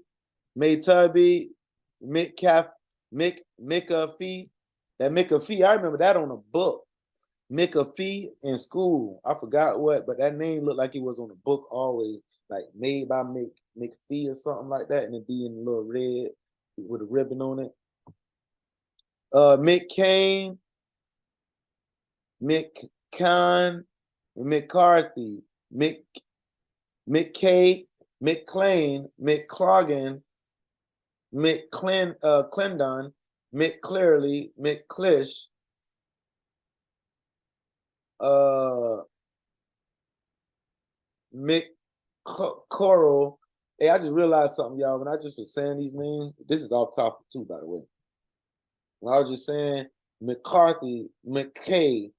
Maytubby, McAfee. That McAfee, I remember that on a book. McAfee in school. I forgot what, but that name looked like it was on a book always, like made by McPhee or something like that, and it be in a little red with a ribbon on it. McCain, McCann, McCarthy, McKay, McClain, McClogan, Clendon, McClearly, McClish, McCoral. Hey, I just realized something, y'all. When I just was saying these names, this is off topic too, by the way. When I was just saying McCarthy, McKay,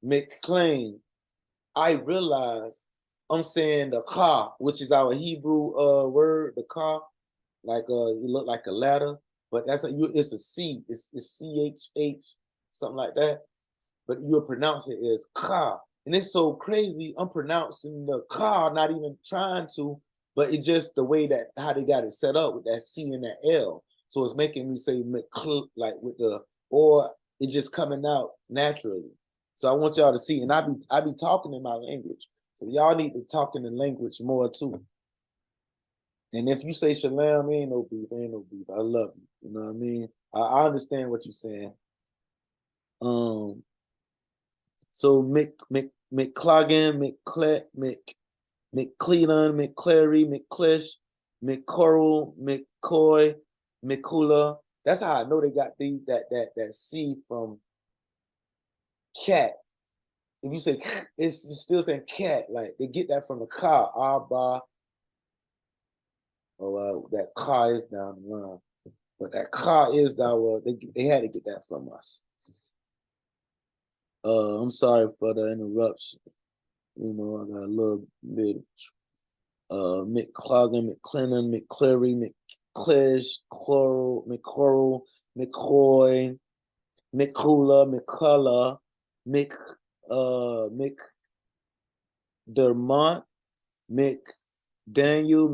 McClain, I realized I'm saying the ka, which is our Hebrew word, the ka, like it look like a ladder, but it's a C, it's CHH, something like that. But you'll pronounce it as ka. And it's so crazy. I'm pronouncing the car, not even trying to, but it's just the way that how they got it set up with that C and that L. So it's making me say like with the, or it's just coming out naturally. So I want y'all to see, and I be talking in my language. So y'all need to talk in the language more too. And if you say shalom, ain't no beef, ain't no beef. I love you. You know what I mean? I understand what you're saying. So McCloggin, McClellan, McClary, McClish, McCoral, McCoy, McCula. That's how I know they got that C from cat. If you say it's still saying cat, like they get that from the car. Abba. Oh, that car is down the line. But that car is that they had to get that from us. I'm sorry for the interruption. You know, I got a little bit of McCloggin, McClennan, McCleary, McClish, McCoral, McCoy, McCula, McCullough, McDermott, McDaniels,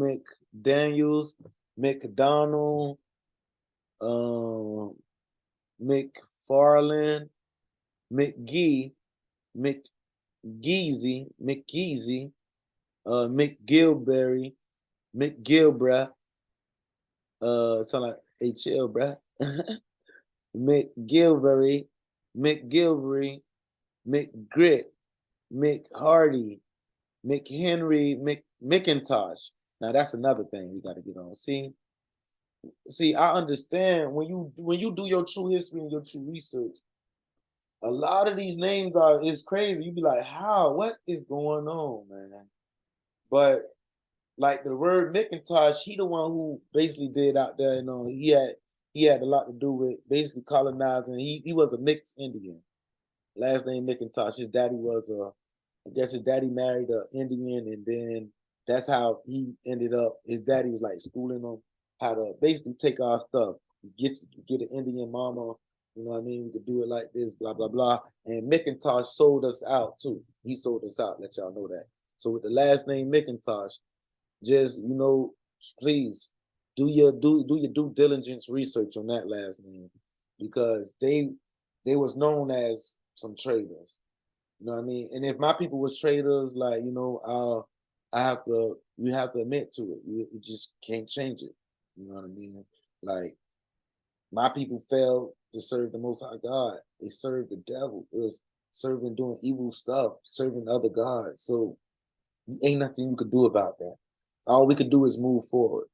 McDonald, McFarland, McGee, McGeezy, McGilberry, McGilbra, sound like HL, bruh. McGilvery, McGrit, McHardy, McHenry, McIntosh. Now that's another thing we got to get on. See, I understand when you do your true history and your true research. A lot of these names it's crazy. You be like, how? What is going on, man? But like the word McIntosh, he the one who basically did out there. You know, he had a lot to do with basically colonizing. He was a mixed Indian. Last name McIntosh. His daddy was I guess his daddy married an Indian, and then that's how he ended up. His daddy was like schooling him how to basically take our stuff, get an Indian mama. You know what I mean? We could do it like this, blah blah blah. And McIntosh sold us out too. He sold us out. Let y'all know that. So with the last name McIntosh, just please do your due diligence research on that last name, because they was known as some traders. You know what I mean? And if my people was traders, like you have to admit to it. You just can't change it. You know what I mean? Like my people failed to serve the Most High God. They served the devil. It was doing evil stuff, serving other gods. So ain't nothing you could do about that. All we could do is move forward.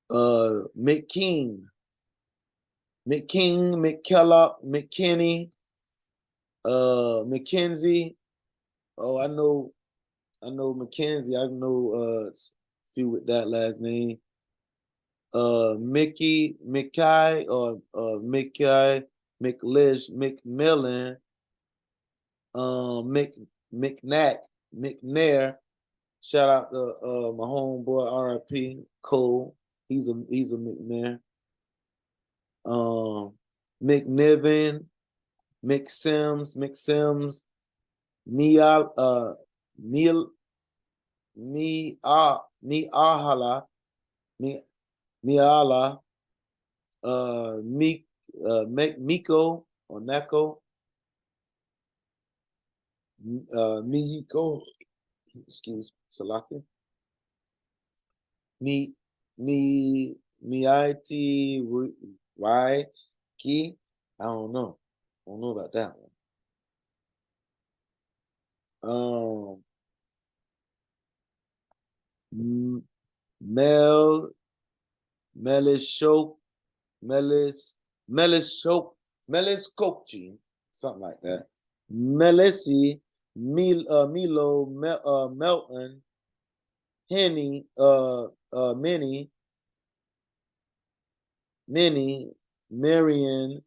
McKean, McKellop, McKinney, McKenzie. Oh, I know McKenzie. I know a few with that last name. Mickey, McKay, or McKay, McLish, McMillan, McNack, McNair. Shout out to my homeboy R.I.P. Cole. He's a McNair. McNiven, McSims, Miahala, Miala, Miko or Neko, Miko, excuse Salaki, Miiti, Y, Ki. I don't know about that one. Melis Kokchi, something like that. Melisi, Milo, Melton, Henny, Minnie, Marion.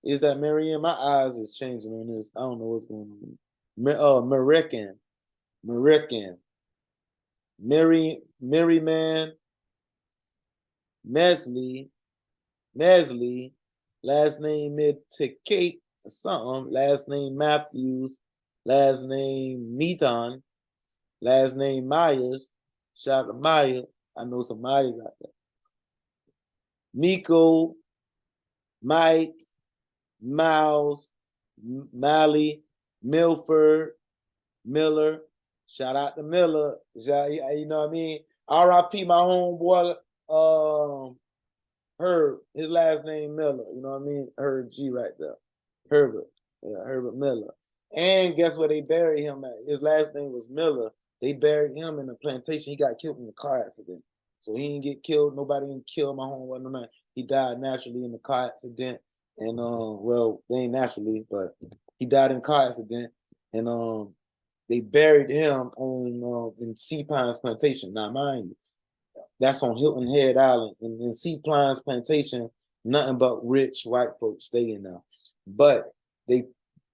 Is that Marion? My eyes is changing on this. I don't know what's going on. American, Merryman, Mesley, last name Mid-Kate, something. Last name Matthews. Last name Meaton. Last name Myers. Shout out to Meyer. I know some Myers out there. Miko, Mike, Miles, Mally, Milford, Miller. Shout out to Miller. You know what I mean? R.I.P. my homeboy, Herb. His last name Miller. You know what I mean? Herb G right there. Herbert. Yeah, Herbert Miller. And guess where they buried him at? His last name was Miller. They buried him in a plantation. He got killed in a car accident. So he didn't get killed. Nobody didn't kill my homeboy. No, he died naturally in a car accident. And well, they ain't naturally, but he died in a car accident. And they buried him on in Sea Pines Plantation. Now, mind you, that's on Hilton Head Island. And in Sea Pines Plantation, nothing but rich white folks stay in there. But they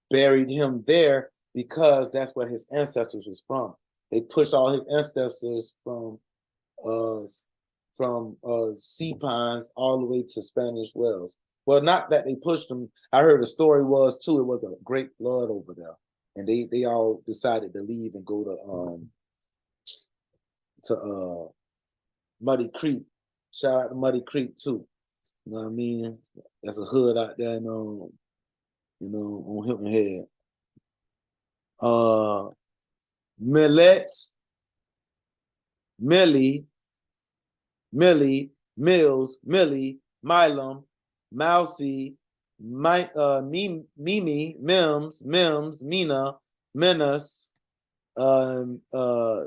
buried him there because that's where his ancestors was from. They pushed all his ancestors from Sea Pines all the way to Spanish Wells. Well, not that they pushed them. I heard the story was too. It was a great flood over there, and they all decided to leave and go to Muddy Creek. Shout out to Muddy Creek too. You know what I mean? That's a hood out there, on Hilton Head. Millet, Millie, Mills, Millie, Milam, Mousy, Mimi, Mims, Mina, Menace,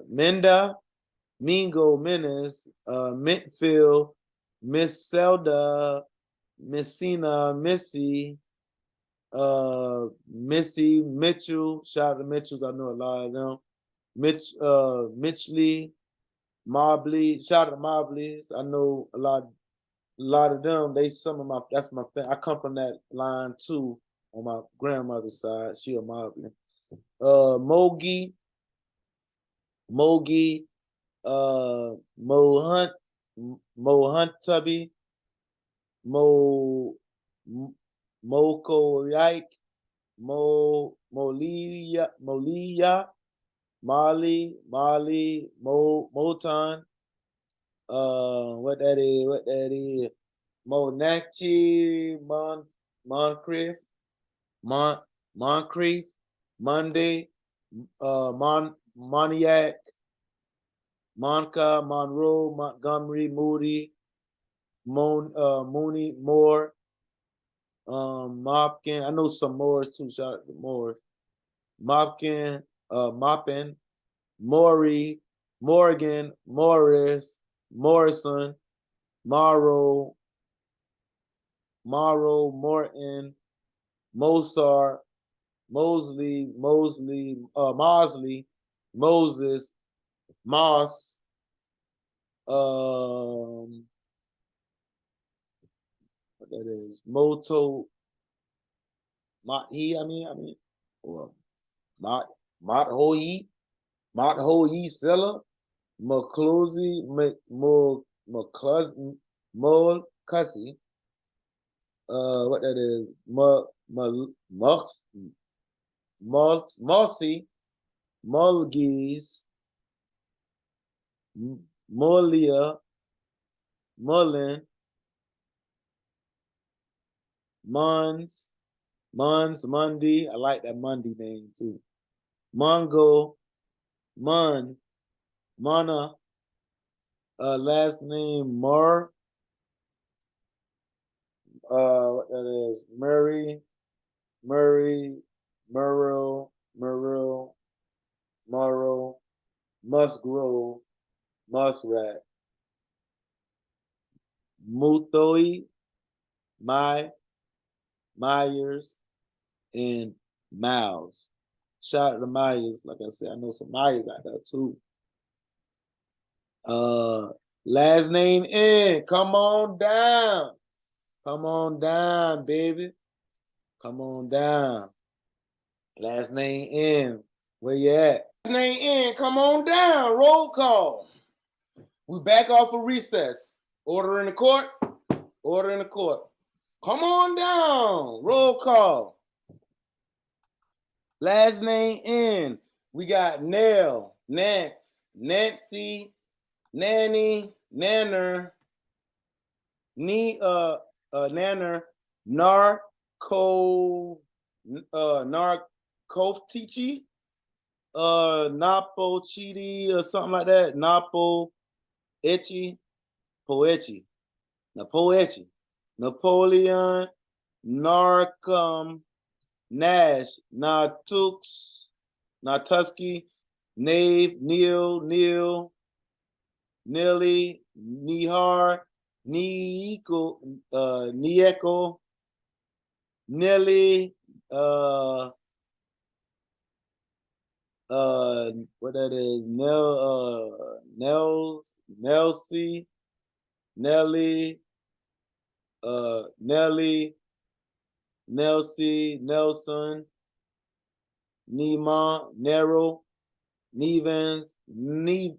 Minda, Mingo, Menace, Mintfield, Miss Zelda, Messina, Missy, Missy, Mitchell. Shout out to Mitchells. I know a lot of them. Mitchley, Mobley. Shout out to Mobleys. I know a lot of them. That's my family. I come from that line too on my grandmother's side. She a Mobley. Mogi, Mo Hunt, Moko Yike, Molia, Molly, Moton, what that is, Monachi, Moncrief, Monday, Moniac, Monca, Monroe, Montgomery, Moody, Mooney, Moore, Mopkin. I know some Moors too. Shout out to Moors. Mopkin, Moppin, Maury, Morgan, Morris, Morrison, Morrow, Morton, Mozart, Mosley, Mosley, Moses, Moss, what that is, Moto, well, Hoyi, Silla, McClusy, Mulcussy, what that is, Mossy, Mulgies, Mulia, Mullen, Monday. I like that Monday name too. Mongo, Mana, last name Mur, what that is, Murray, Murrow, Musgrove, Muskrat, Mutoi, Myers, and Miles. Shout out to Myers. Like I said, I know some Myers out there too. Last name in. Come on down. Come on down, baby. Come on down. Last name in. Where you at? Last name in. Come on down. Roll call. We back off of recess. Order in the court. Order in the court. Come on down. Roll call. Last name N. We got Nell, Nance, Nancy, Nanny, Nanner, Nanner, Narcotici, Napo Chidi or something like that. Napo Echi, Poechi, Napoechi, Napoleon, Narcum, Nash, Natuski, Nave, Neil, Nilly, Nihar, Nieko, Nelly, what that is, Nelsie, Nelly, Nelly, Nelson, Nima, Nero, Nevins, Newberry,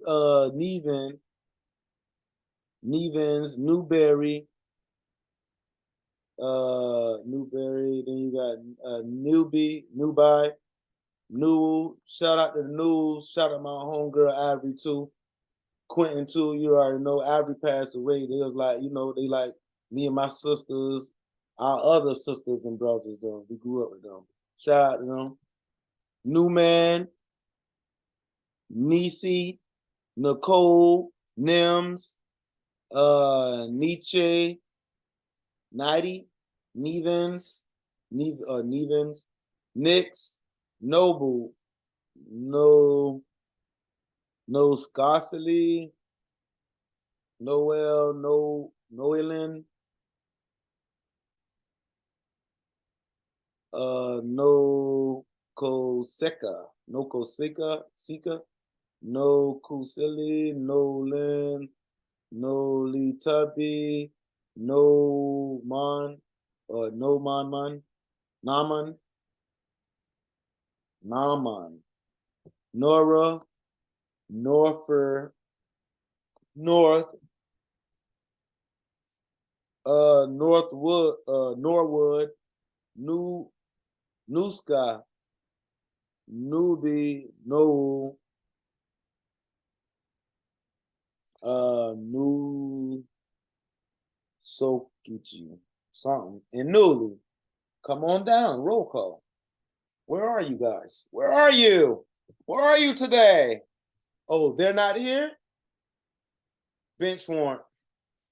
then you got Newby, New, shout out to the News, shout out my homegirl Ivory too. Quentin too, you already know Ivory passed away. They was like, they like me and my sisters, our other sisters and brothers though. We grew up with them. Shout out to them. Newman, Nisi, Nicole, Nims, Nietzsche, Nighty, Nevins, Nix, Noble, No Scarcely, Noel, Noelin, No Koseka, Sika, No Kusili, Nolan, No Lee Tubby, No Man, No Man, Naman, Nora, North, Norwood, Nuska, Newbie, No, New Sokichi, something, and Newly. Come on down, roll call. Where are you guys? Where are you? Where are you today? Oh, they're not here? Bench warrant.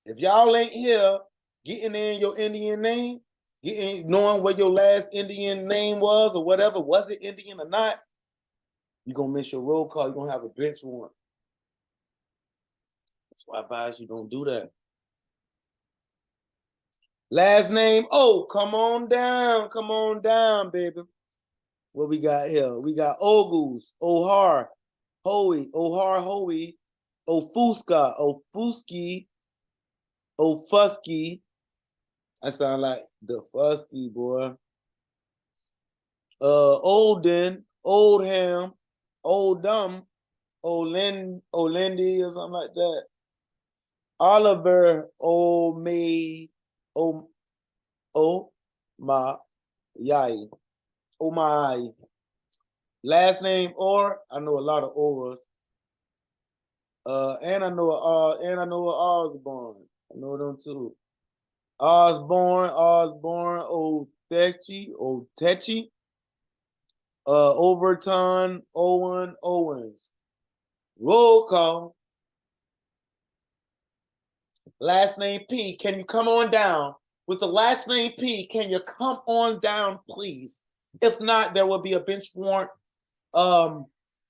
If y'all ain't here, getting in your Indian name, knowing what your last Indian name was or whatever, was it Indian or not, you're going to miss your roll call. You're going to have a bench warrant. That's why I advise you don't do that. Last name, come on down, baby. What we got here? We got Ogles, Ohar, Hoey, Ofuska, Ofuski, Ofusky. I sound like the Fusky boy. Olden, Oldham, Oldum, Olendi or something like that. Oliver, Omay, my Yai. Oh my. Last name Or, I know a lot of Ors. And I know Osborne. I know them too. Osborne, Otechi, Overton, Owens. Roll call. Last name P, can you come on down? With the last name P, can you come on down, please? If not, there will be a bench warrant.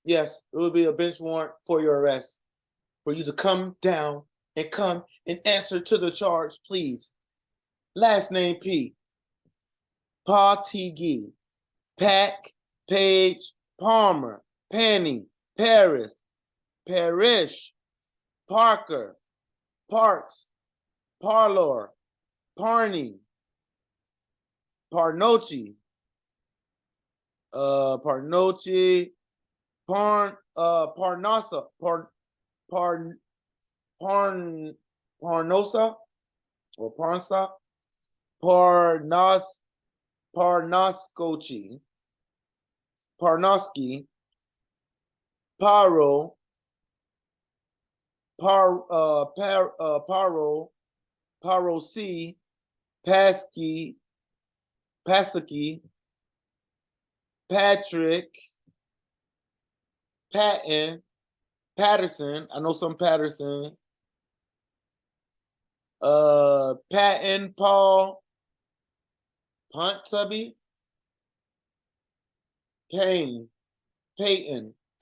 Yes, it will be a bench warrant for your arrest. For you to come down and come and answer to the charge, please. Last name P. Patigi, Pack, Page, Palmer, Penny, Paris, Parish, Parker, Parks, Parlor, Parney, Parnochi, Parnochi, Parnasa, Parnosa, or Parnsa, Parnaskochi, Parnosky, Paro, Paro, Parosi, Pasky, Pasaki, Patrick, Patton, Patterson. I know some Patterson. Patton, Paul, Ponttubby, Payton,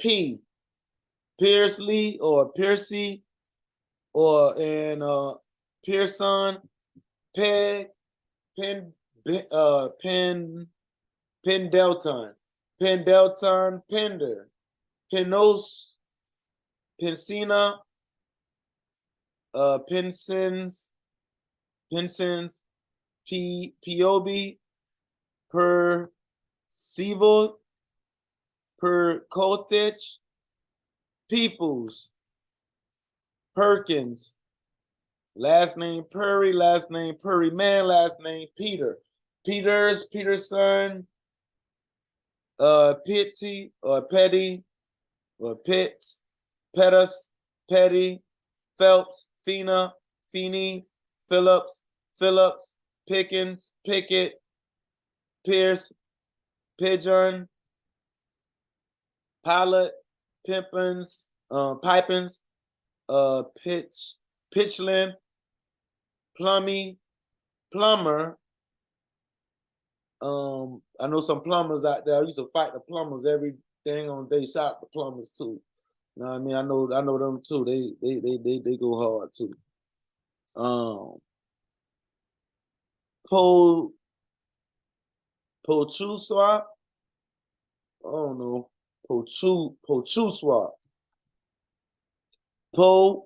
P, Pearsley or Piercy, or Pearson, Peg, Pendleton, Pender, Penos, Pensina, Pensins, Piobi, Percival, Percotich, Peoples, Perkins, last name Purry, last name Purryman, last name Peter, Peters, Peterson, Pitty or Petty or Pitt, Pettus, Petty, Phelps, Fina, Feeney, Phillips, Pickens, Pickett, Pierce, Pigeon, Pilot, Pimpins, Pipins, Pitchland, Plummy, Plumber. I know some plumbers out there. I used to fight the plumbers every dang on day. Shot the plumbers too. You know what I mean? I know them too. They go hard too. Pochu swap. I don't know. Pochu swap. Podo,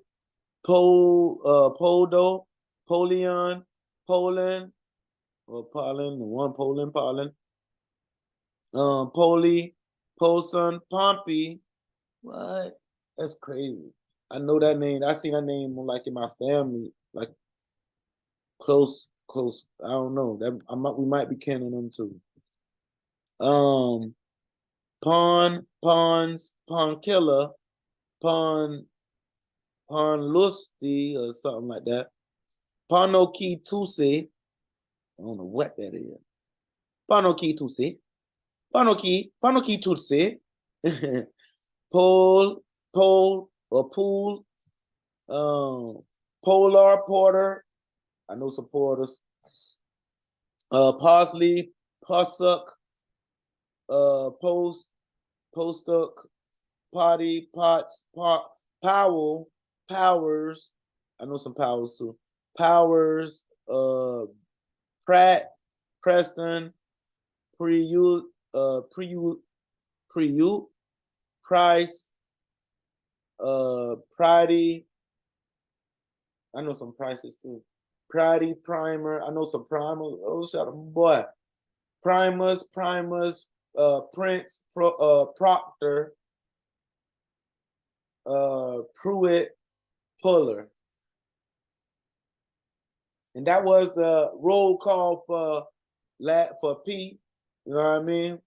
Polion, Poland, or Pollen, one Poland, Poli, Polson, Pompey. What? That's crazy. I know that name. I seen that name like in my family, like close. I don't know. We might be canning them too. Pawns, Pawn Killer, Pawn Lusty, or something like that. Panoki Tuse. I don't know what that is. Panoki Tuse. Panoki Tuse. Pole, or Pool. Polar Porter. I know some porters. Parsley, Pussuck, Postuck, Potty, Potts, Powell, Powers. I know some Powers too. Powers, Pratt, Preston, Price, Pridey. I know some prices too. Pridey, Primer. I know some primers. Oh, shut up, boy. Primus, Prince, Proctor, Pruitt, Puller. And that was the roll call for P. You know what I mean?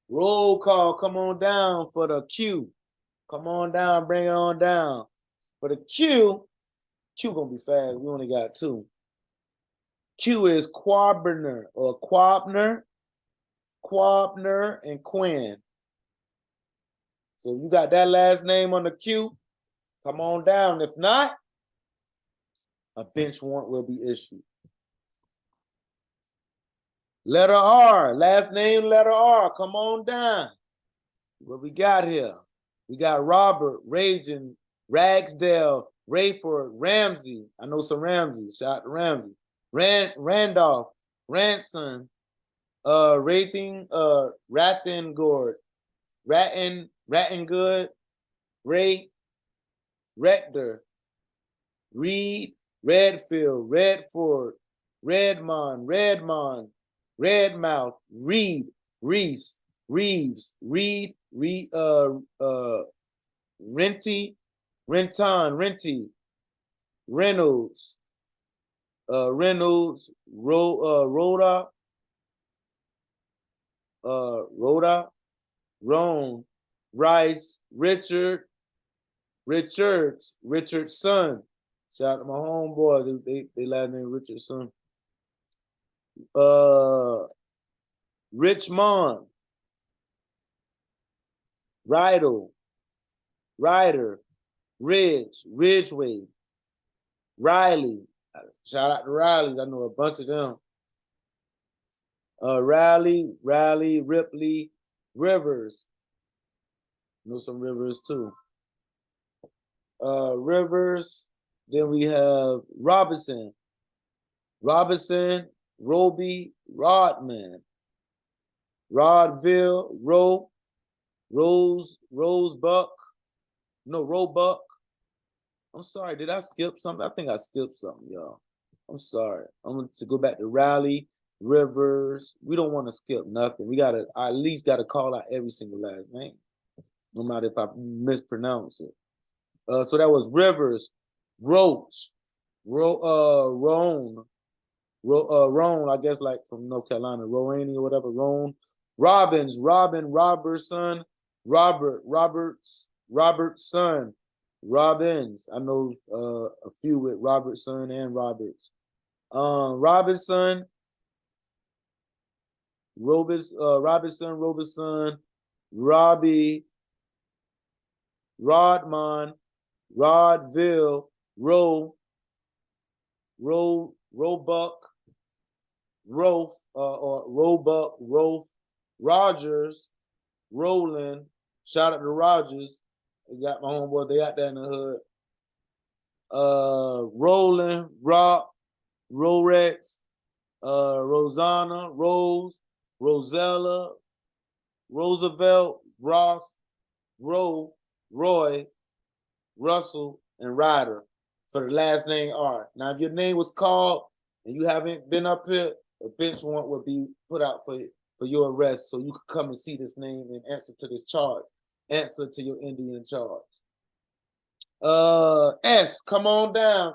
Roll call, come on down for the Q. Come on down, bring it on down. For the Q gonna be fast. We only got two. Q is Quabner or Quabner, and Quinn. So you got that last name on the Q, come on down. If not, a bench warrant will be issued. Letter R, last name letter R, come on down. What we got here? We got Robert, Raging, Ragsdale, Rayford, Ramsey. I know some Ramsey. Shout out to Ramsey. Randolph, Ranson, Rathing, Rathengord, Rattengood, Ray, Rector, Reed, Redfield, Redford, Redmond, Redmouth, Reed, Reese, Reeves, Reed, Renty, Reynolds, Rhoda, Rhoda, Ron, Rice, Richardson. Shout out to my homeboys. They last name Richardson. Richmond, Ryder, Ridgeway, Riley. Shout out to Riley's. I know a bunch of them. Riley, Ripley, Rivers. Know some Rivers too. Rivers. Then we have Robinson, Roby, Rodman, Rodville, Roebuck. I'm sorry, did I skip something? I think I skipped something, y'all. I'm sorry. I'm going to go back to Raleigh, Rivers. We don't want to skip nothing. We gotta at least gotta call out every single last name, no matter if I mispronounce it. So that was Rivers, Roach, Roan, I guess like from North Carolina, Roaney or whatever, Roan, Robbins, Robertson, Robertson, Robbins. I know a few with Robertson and Roberts. Robinson, Robertson, Robbie, Rodman, Rodville, Roebuck, Rofe, Rogers, Roland. Shout out to Rogers. They got my homeboy. They out there in the hood. Roland, Rorex, Rosanna, Rose, Rosella, Roosevelt, Ross, Roy, Russell, and Ryder for the last name R. Now, if your name was called and you haven't been up here, a bench warrant will be put out for your arrest, so you can come and see this name and answer to this charge. Answer to your Indian charge. S, come on down.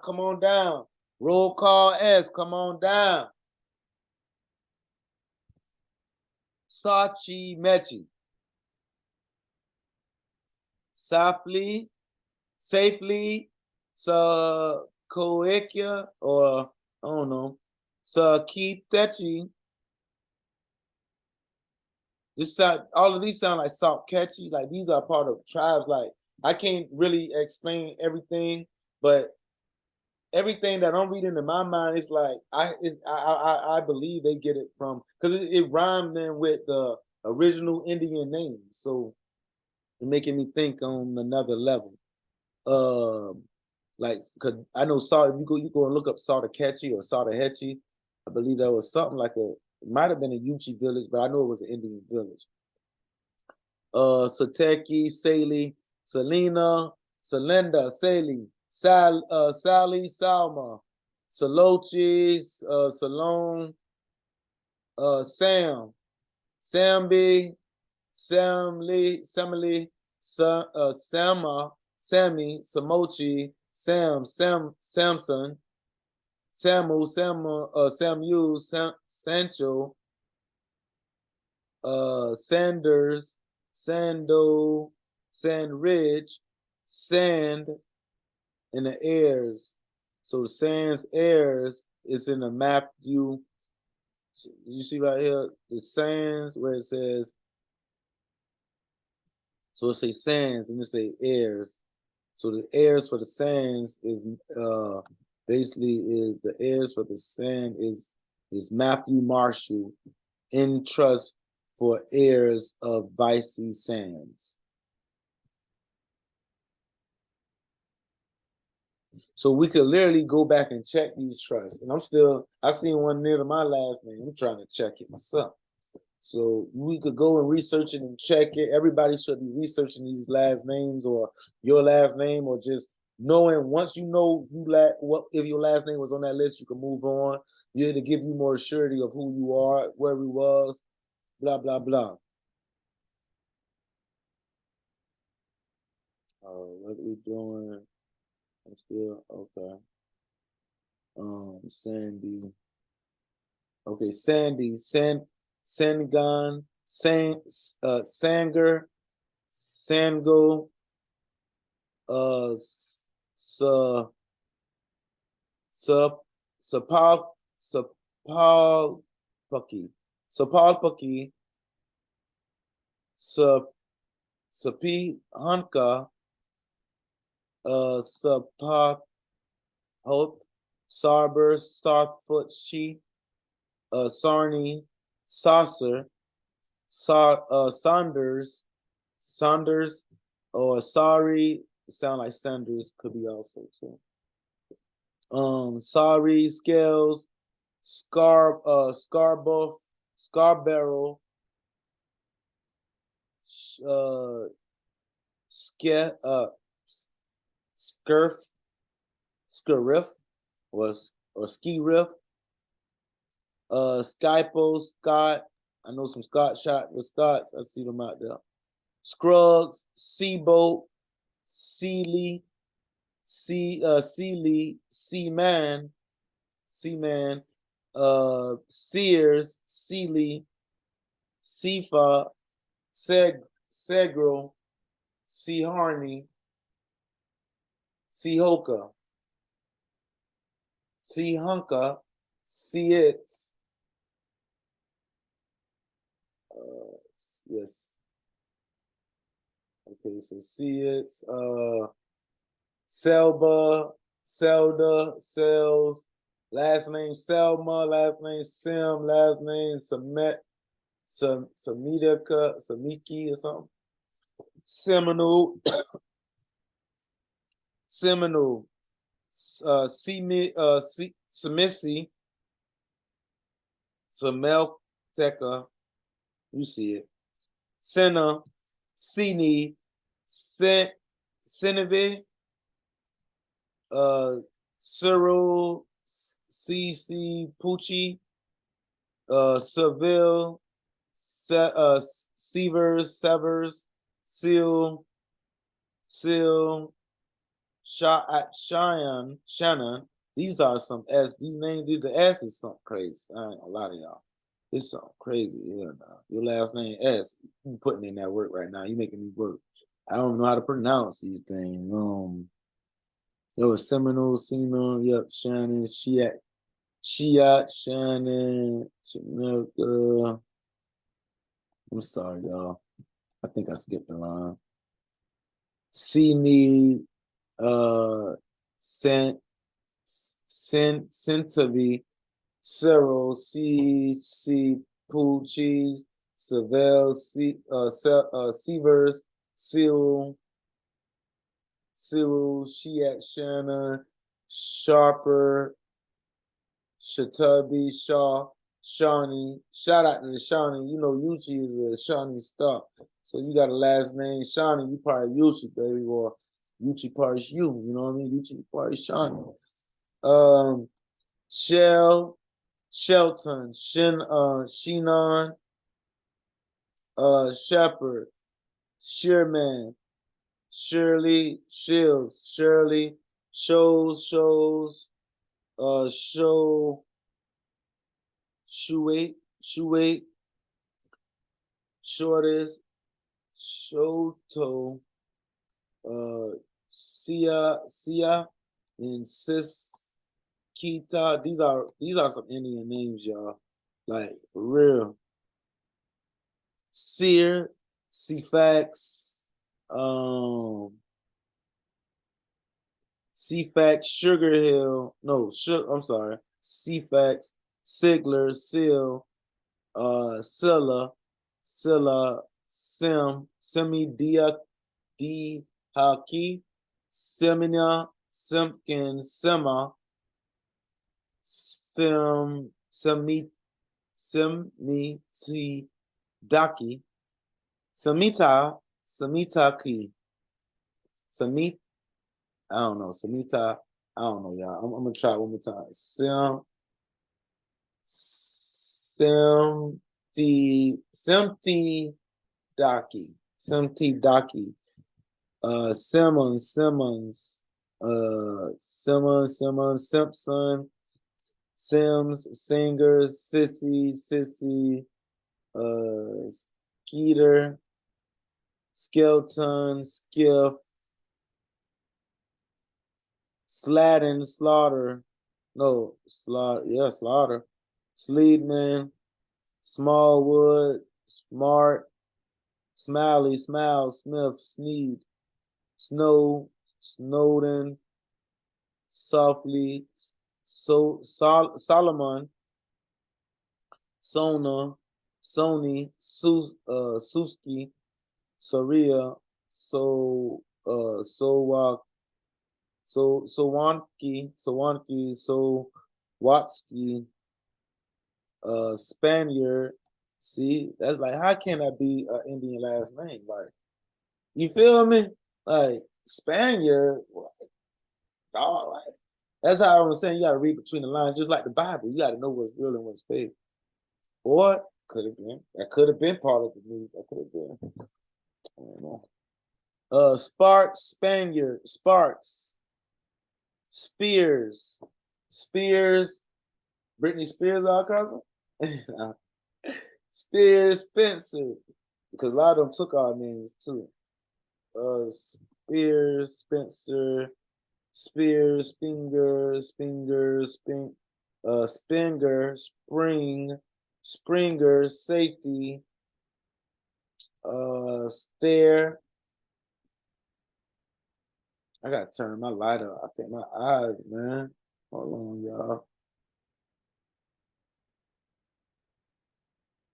Roll call S, come on down. Sachi Mechi. Safely, Koekia, or I don't know, Sakitechi. All of these sound like Salt Catchy. Like these are part of tribes. Like I can't really explain everything, but everything that I'm reading in my mind is like I believe they get it from because it rhymed in with the original Indian name, so it's making me think on another level. Like because I know Salt. If you go and look up Saltacatchy or Saltahetchy, I believe that was something like it might have been a Yuchi village, but I know it was an Indian village. Sateki, Saley, Selena, Selenda, Saley, Sally, Salma, Salochi, Salone, Sam, Samby, Samly, Sama, Sammy, Samochi, Samson, Samuel, Sancho, Sanders, Sando, Sandridge, Sand, and the heirs. So the Sands heirs is in the Matthew. You see right here, the Sands where it says, so it says Sands and it says heirs. So the heirs for the Sands is basically is the heirs for the Sand is Matthew Marshall in trust for heirs of Vicey Sands. So we could literally go back and check these trusts. And I seen one near to my last name. I'm trying to check it myself. So we could go and research it and check it. Everybody should be researching these last names or your last name, or just knowing once you know what if your last name was on that list, you can move on. Yeah, to give you more surety of who you are, where we was, blah, blah, blah. What are we doing? I'm still okay. Sandy. Okay, Sandy, Sangan, Sanger, Sango, Sa, Sa, Sapal, Sapalpaki, Sapalpaki, Sapi Hanka, Sapahot, Sarber, Starfoot, She, Sarni, Saucer, Saunders, or Sorry, sound like Sanders could be also too. Sorry, Scales, Scarborough, Ske, Scariff, or Ski Riff, Skypo, Scott. I know some Scott shot with Scots. I see them out there. Scruggs, Seaboat, Sealy, Sealy, Seaman, Sears, Sealy, Seafa, Segro, Seaharney, Seahoka, Seahunka, Seits, yes. Okay, so Seits, Selba, Selda, Sales, last name Selma, last name Sim, last name Samet, Samiki or something. Seminole, Seminole, Samisi, Samelteca, you see it. Senna, Sini, Seneve, Cyril, CC Pucci, Seville, Severs, Seal, Shannon. These are some S. These names, the S is something crazy. I ain't gonna lie to y'all. It's something crazy here now. Your last name S. You putting in that work right now. You making me work. I don't know how to pronounce these things. There was Seminole, Sino, yep, Shannon, Shiat, Shannon, Jamaica. I'm sorry, y'all. I think I skipped the line. Sini, Centavi, Cyril, C. Pucci, Seville, Severs, Cyril, Shiat, Shannon, Sharper, Shatabi, Shawnee. Shout out to the Shawnee. You know, Yuchi is a Shawnee star. So you got a last name Shawnee, you probably Yuchi, baby, or Yuchi part is you. You know what I mean? Yuchi part is Shawnee. Shelton, Shinon, Shepherd, Shearman, Shirley, Shields, Shirley, Shows, Shoeweight, Shortest, Shoto, Sia, and Kita. These are some Indian names, y'all. Like for real. Sear, Cefax, Sugar Hill. No, I'm sorry. Cefax, Sigler, Seal, Silla, Semi D Haki, Semina, Simpkin, Sema, Semiti Daki, Samitaki, I don't know, Samita, I don't know, y'all. I'm gonna try it one more time. Semti Daki, Simmons, Simpson, Sims, Singers, Sissy, skeeter, skeleton, skiff, sladding, slaughter, no, slaughter, sleedman, smallwood, smart, smiley, smile, smith, sneed, snow, snowden, softly, Solomon, Sona, Sony, Suski, Soria, Sowak, Sowanki, Sowatsky, Spaniard. See, that's like, how can that be an Indian last name? Like, you feel me? Like, Spaniard, like, dog, like, that's how I was saying, you got to read between the lines, just like the Bible. You got to know what's real and what's fake. Or that could have been part of the movie. That could have been. I don't know. Sparks, Spaniard, Sparks, Spears, Britney Spears, our cousin. Spears, Spencer, because a lot of them took our names too. Spears, Spencer, Spears, Spinger, Springer, Safety, Stare. I gotta turn my light up. I think my eyes, man. Hold on, y'all.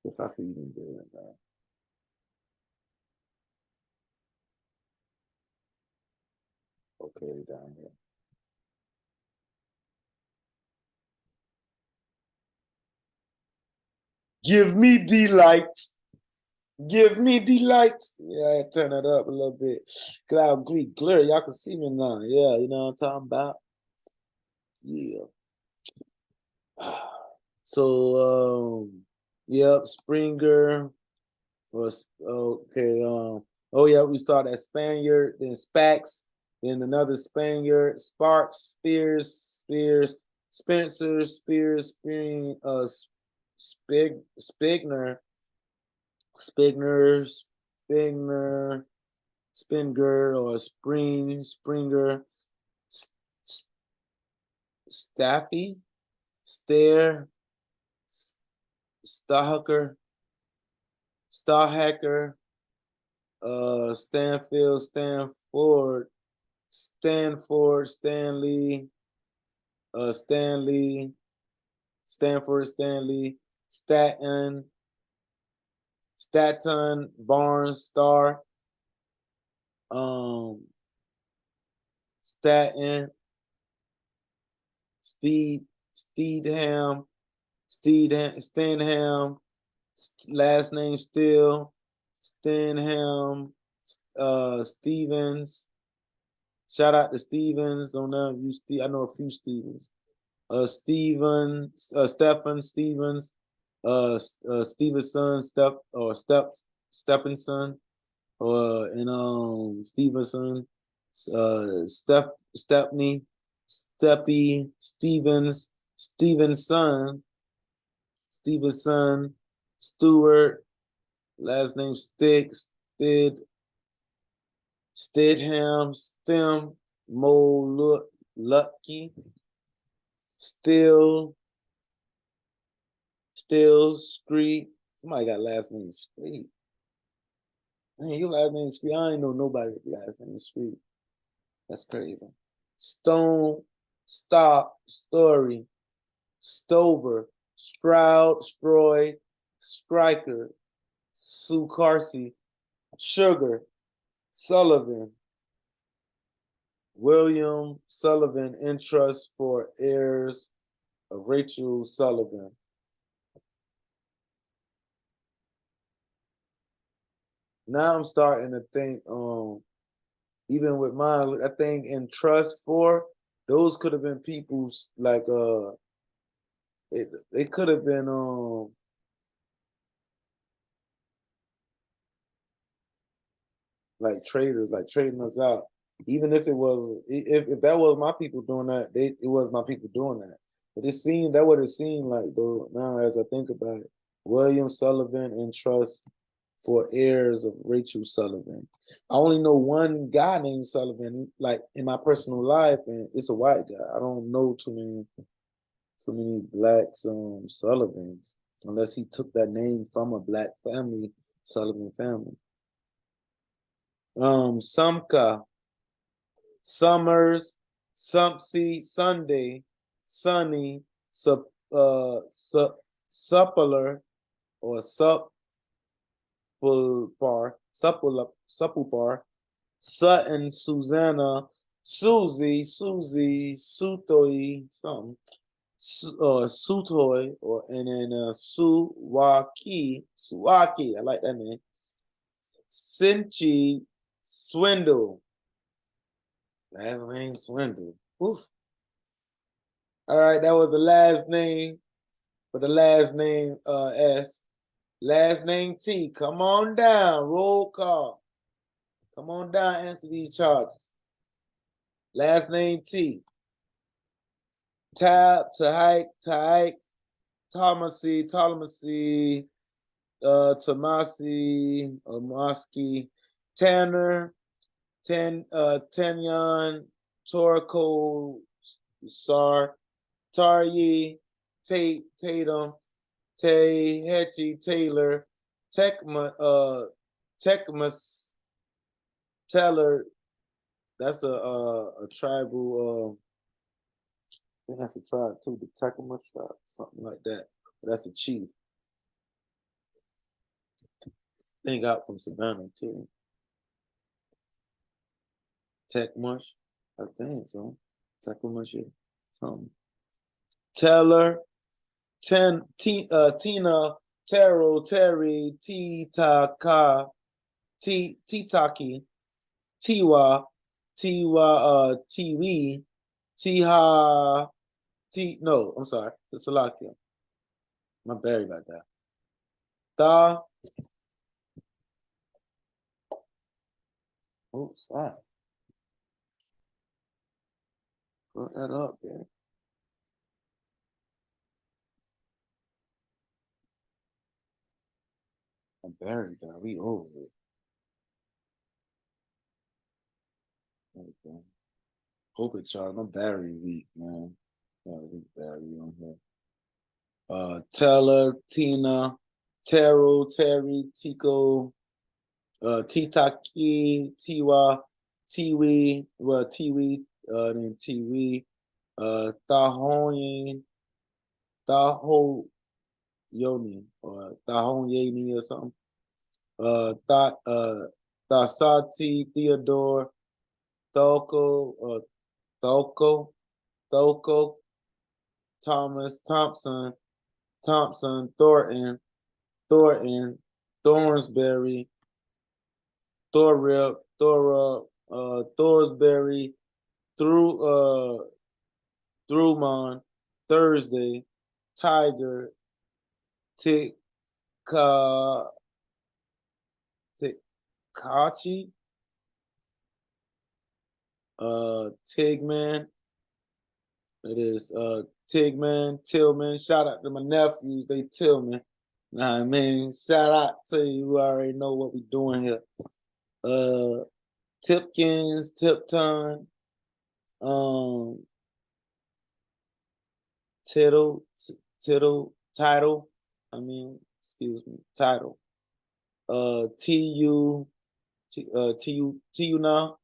If I could even do it, man. Okay, down here. Give me delight. Give me delight. Yeah, I turn it up a little bit. Cloud clear. Y'all can see me now. Yeah, you know what I'm talking about? Yeah. So, yep, Springer was okay. Oh yeah, we start at Spaniard, then Spax, then another Spaniard, Sparks, Spears, Spencer, Spigner, Spinger, or Springer, Staffy, Stare, Starhacker, Stanfield, Stanley, Stanley, Staton, Barnes, Star, Staten, Steedham, Stenham, last name Still, Stenham, Stevens. Shout out to Stevens. Don't know if you I know a few Stevens. Stephen Stevens, Stevenson, Stephenson, and Stevenson, Stepney, Stevens, Stevenson, Stewart, last name Stidham, Lucky, Still, Street. Somebody got last name Street. Man, your last name Street. I ain't know nobody with last name Street. That's crazy. Stone, Story, Stover, Stroud, Stroy, Striker, Sucarsi, Sugar, Sullivan, William Sullivan, Entrust for heirs of Rachel Sullivan. Now I'm starting to think, even with mine, I think in trust for, those could have been people's, like, it could have been, like traders, like trading us out. Even if it was, if that was my people doing that, it was my people doing that. But it seemed, that what it seemed like, though, now as I think about it. William Sullivan and Trust for heirs of Rachel Sullivan. I only know one guy named Sullivan, like in my personal life, and it's a white guy. I don't know too many blacks Sullivans, unless he took that name from a black family, Sullivan family. Sumka, Summers, Sumpsy, Sunday, Sunny, Suppler, or Supplepar, Sutton, Susanna, Susie, Sutoi, something, Sutoi, and then Suwaki, I like that name. Sinchi, Swindle. Last name Swindle. Oof. All right, that was the last name for the last name S. Last name T. Come on down. Roll call. Come on down, answer these charges. Last name T. Tab, Taik, Tomasi, Tomasi, Moski, Tanner, Tanyan, Torko, Sar, Taryi, Tatum, Tay, Hetchy, Taylor, Tekmas, Teller. That's a tribal. I think that's a tribe too, the Tekma tribe, something like that. But that's a chief. They got from Savannah too. Tekmush, I think so. Tekmush, yeah. Something. Teller, Tina, Taro, Terry, Titaka, Titaki, Tiwa, Tiwi, Tiha, no, I'm sorry, the Salakia. My bad about that. Ta. Oops, sorry. Put that up there. I'm buried that. We over it. Okay. Hope it, y'all. I'm battery weak, man. Got a weak battery on here. Teller, Tina, Taro, Terry, Tico, Titaki, Tiwa, Tiwi, well, Tiwi, then Tiwi, Tahoyin, Taho Yoni, or Tahon Yeni or something. Tasati, Theodore, Thoko, Thoko, Thomas, Thompson, Thornton, Thornsberry, Thorip, Thorsberry, Thurman, Thursday, Tiger, Tikachi, Tigman. It is Tigman, Tillman. Shout out to my nephews, they Tillman. Nah, I mean, shout out to you. You already know what we doing here. Tipkins, Tipton, Tittle, Title. I mean, excuse me, Title. TU now.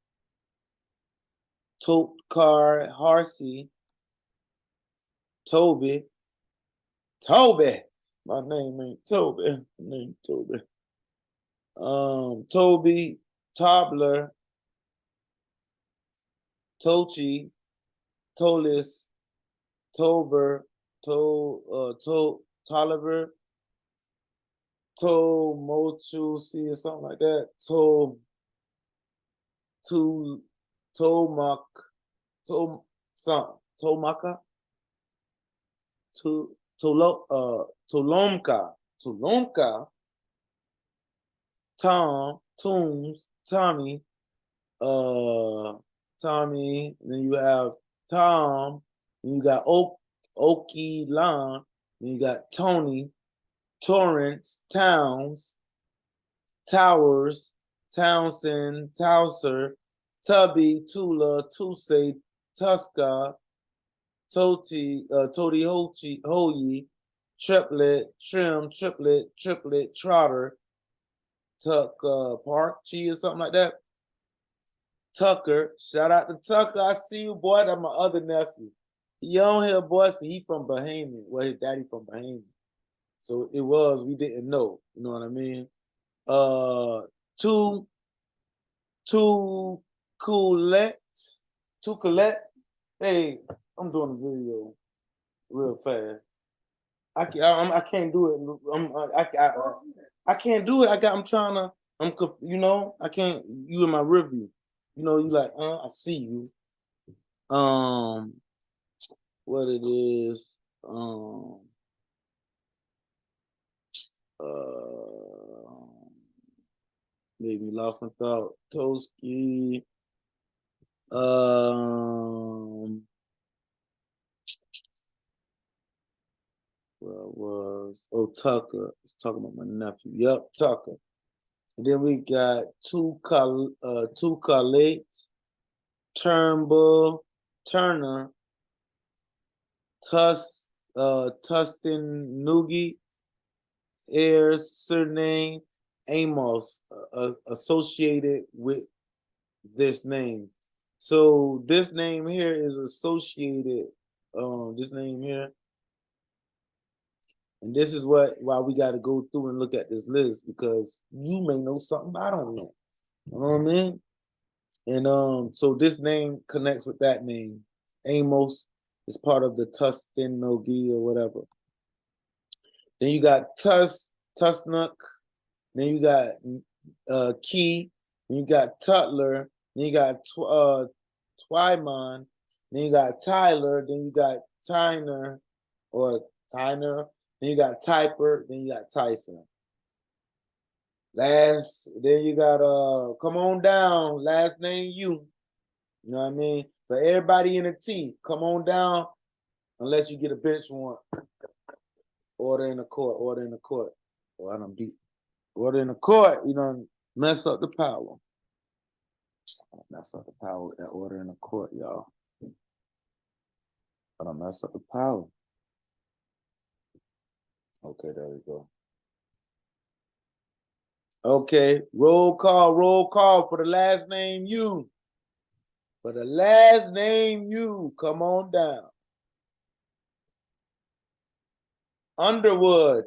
Tote Car, Harsey, Toby. My name ain't Toby. My name Toby. Toby, Tobler, Tochi, Tolis, Tover, Tolliver, Mochu, see or something like that. Tomaka, Tulomka, Tom, Tooms, Tommy, Tommy, then you have Tom, then you got Okie Lon, then you got Tony, Torrance, Towns, Towers, Townsend, Towser, Tubby, Tula, Tusay, Tuska, Tody Hoyi, Triplet, Trim, Triplet, Trotter, Tuck Park, Chi or something like that. Tucker, shout out to Tucker. I see you, boy. That's my other nephew. He on here, boy. So he from Bahamian. Well, his daddy from Bahamian. So it was, we didn't know. You know what I mean? Two Colette. Two Colette. Hey, I'm doing a video real fast. I can't do it. I can't do it. I'm trying to. You know. I can't. You in my review. You know. You like. I see you. What it is. Made me lost my thought. Toski. Where I was. Oh, Tucker. I was talking about my nephew. Yep, Tucker. And then we got two Khalate, Turnbull, Turner, Tustin Noogie, Ayers, Surname, Amos, associated with this name. So this name here is associated, this name here. And this is why we got to go through and look at this list, because you may know something I don't know. You know what I mean? And so this name connects with that name. Amos is part of the Tustin Nogi or whatever. Then you got Tusnuk. Then you got Key. Then you got Tutler. Then you got Twyman. Then you got Tyler. Then you got Tyner or Tyner. Then you got Typer. Then you got Tyson. Then you got come on down, last name you. You know what I mean? For everybody in the T, come on down, unless you get a bench warrant. Order in the court, order in the court. Well, I done beat. Order in the court, you done mess up the power. Mess up the power with that order in the court, y'all. I done mess up the power. Okay, there we go. Okay, roll call for the last name you. For the last name you, come on down. Underwood,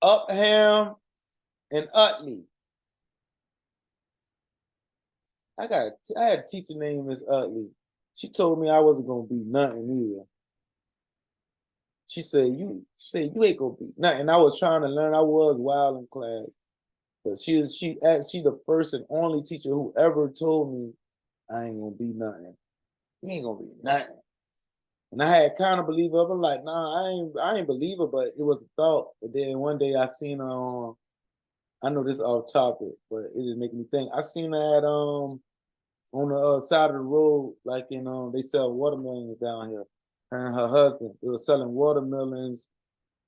Upham, and Utley. I had a teacher named Miss Utley. She told me I wasn't gonna be nothing either. She said you ain't gonna be nothing. I was trying to learn. I was wild in class, but she's the first and only teacher who ever told me I ain't gonna be nothing. You ain't gonna be nothing. And I had kind of believe her. I'm like, nah, I ain't believe her, but it was a thought. But then one day I seen her on, I know this is off topic, but it just making me think. I seen her at on the side of the road, like in they sell watermelons down here. Her and her husband, they were selling watermelons.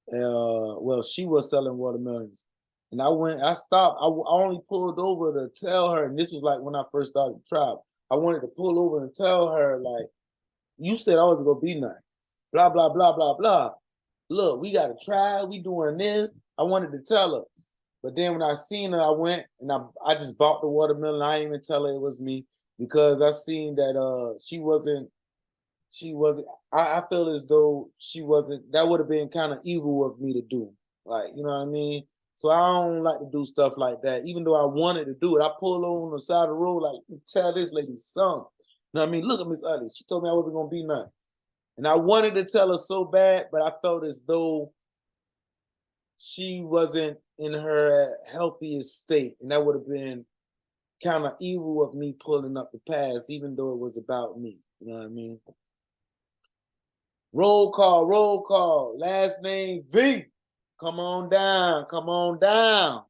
Well, she was selling watermelons, and I stopped. I only pulled over to tell her, and this was like when I first started the tribe. I wanted to pull over and tell her, like, you said I was gonna be nothing. Blah, blah, blah, blah, blah. Look, we got a tribe, we doing this. I wanted to tell her. But then when I seen her, I went and I just bought the watermelon. I didn't even tell her it was me, because I seen that she wasn't, I feel as though she wasn't, that would have been kind of evil of me to do. Like, you know what I mean? So I don't like to do stuff like that. Even though I wanted to do it, I pulled on the side of the road, like, tell this lady something. You know what I mean? Look at Miss Ugly. She told me I wasn't gonna be nothing. And I wanted to tell her so bad, but I felt as though she wasn't in her healthiest state. And that would have been kind of evil of me pulling up the past, even though it was about me. You know what I mean? Roll call. Last name V. Come on down, come on down.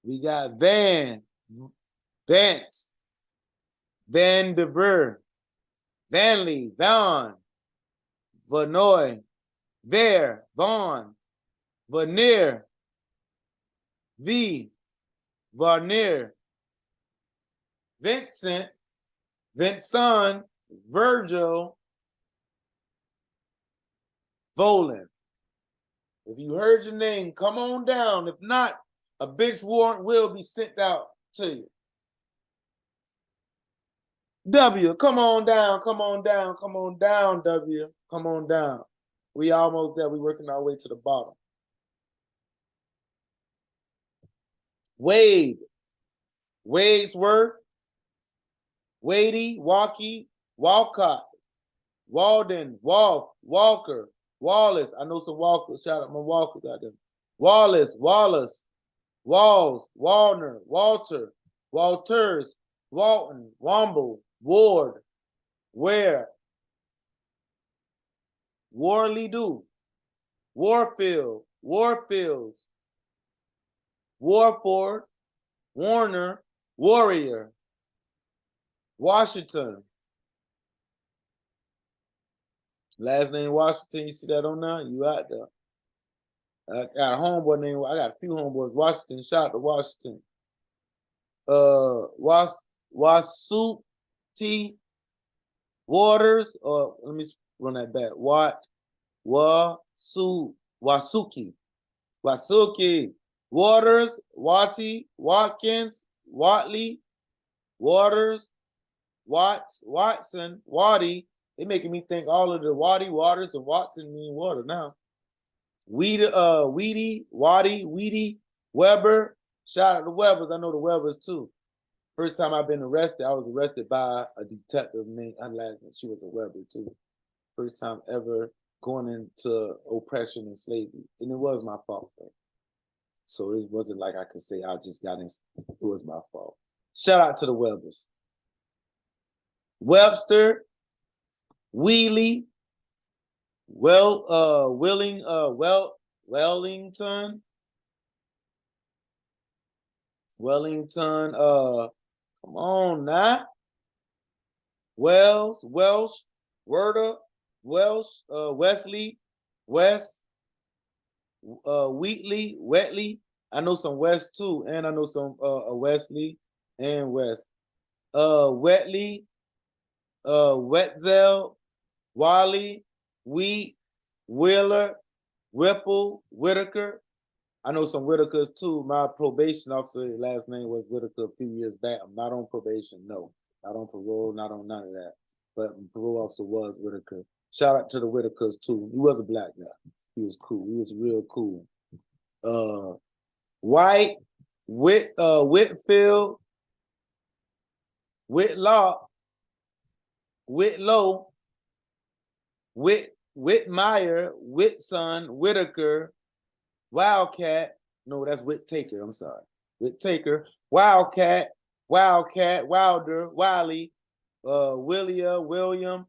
We got Vance, Van de Ver, Vanley, Vaughn, Vanoy, Vaughn, Veneer, V, Varnier, Vincent, Vincent, Virgil, Volan. If you heard your name, come on down. If not, a bench warrant will be sent out to you. W, come on down, come on down, come on down, W. Come on down. We almost there. We working our way to the bottom. Wade, Wadesworth, Wadey, Walkie, Walcott, Walden, Wolf, Walker, Wallace. I know some Walkers. Shout out my Walkers out there. Wallace, Wallace, Walls, Walner, Walter, Walters, Walton, Womble, Ward, Ware, Warley-Do, Warfield, Warfields, Warford, Warner, Warrior, Washington. Last name Washington, you see that on there? You out there. I got a homeboy named, I got a few homeboys. Washington, shout out to Washington. Wasuti Waters, or let me run that back. Wasuki. Waters, Watty, Watkins, Watley, Waters, Watts, Watson, Waddy. They making me think all of the Waddy, Waters, and Watson mean water now. Weedy, Weber. Shout out to Webers. I know the Webers too. First time I've been arrested, I was arrested by a detective named, she was a Weber too. First time ever going into oppression and slavery. And it was my fault, though. So it wasn't like I could say I just got in, it was my fault. Shout out to the Webers. Webster, Wheelie, Wellington, come on now. Welsh, Werder, Welsh, Wesley, West, Wheatley, Wetley. I know some West too, and I know some Wesley and West. Wetley, Wetzel, Wally, Wheat, Wheeler, Whipple, Whitaker. I know some Whitakers too. My probation officer, last name was Whitaker a few years back. I'm not on probation, no. Not on parole, not on none of that. But my parole officer was Whitaker. Shout out to the Whitakers too. He was a black guy. He was cool. He was real cool. White, Whitfield, Whitlock, Whitlow, Whitmire, Whitson, Whitaker, Wildcat. No, that's Whittaker. I'm sorry. Whittaker, Wildcat, Wilder, Wiley, William.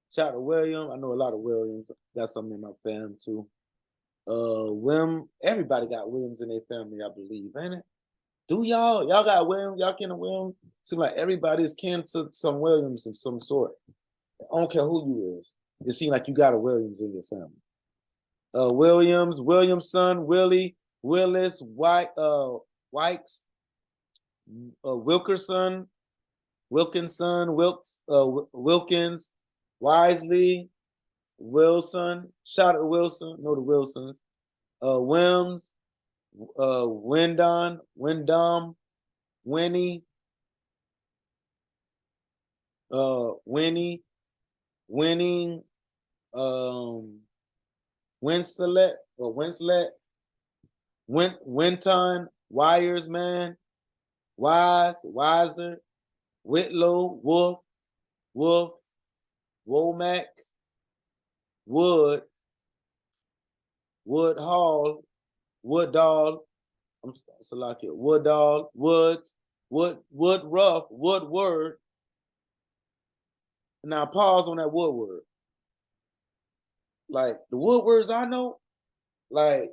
Shout out to William. I know a lot of Williams. Got some in my family too. Everybody got Williams in their family, I believe, ain't it? Do y'all got Williams? Y'all kin of Williams? Seems like everybody is kin to some Williams of some sort. I don't care who you is. It seems like you got a Williams in your family. Williams, Williamson, Willie, Willis, Wikes, Wilkinson, Wilkins, Wisely, Wilson. Shout out to Wilson. Know the Wilsons. Wims, Wyndham, Winnie, Winning, Winslet, Winton, Wiseman, Wiser, Whitlow, Wolf, Womack, Woodhall, Woodall, Woodall, Woods, Woodruff, Woodward. Now pause on that Woodward. Like the Woodwards I know, like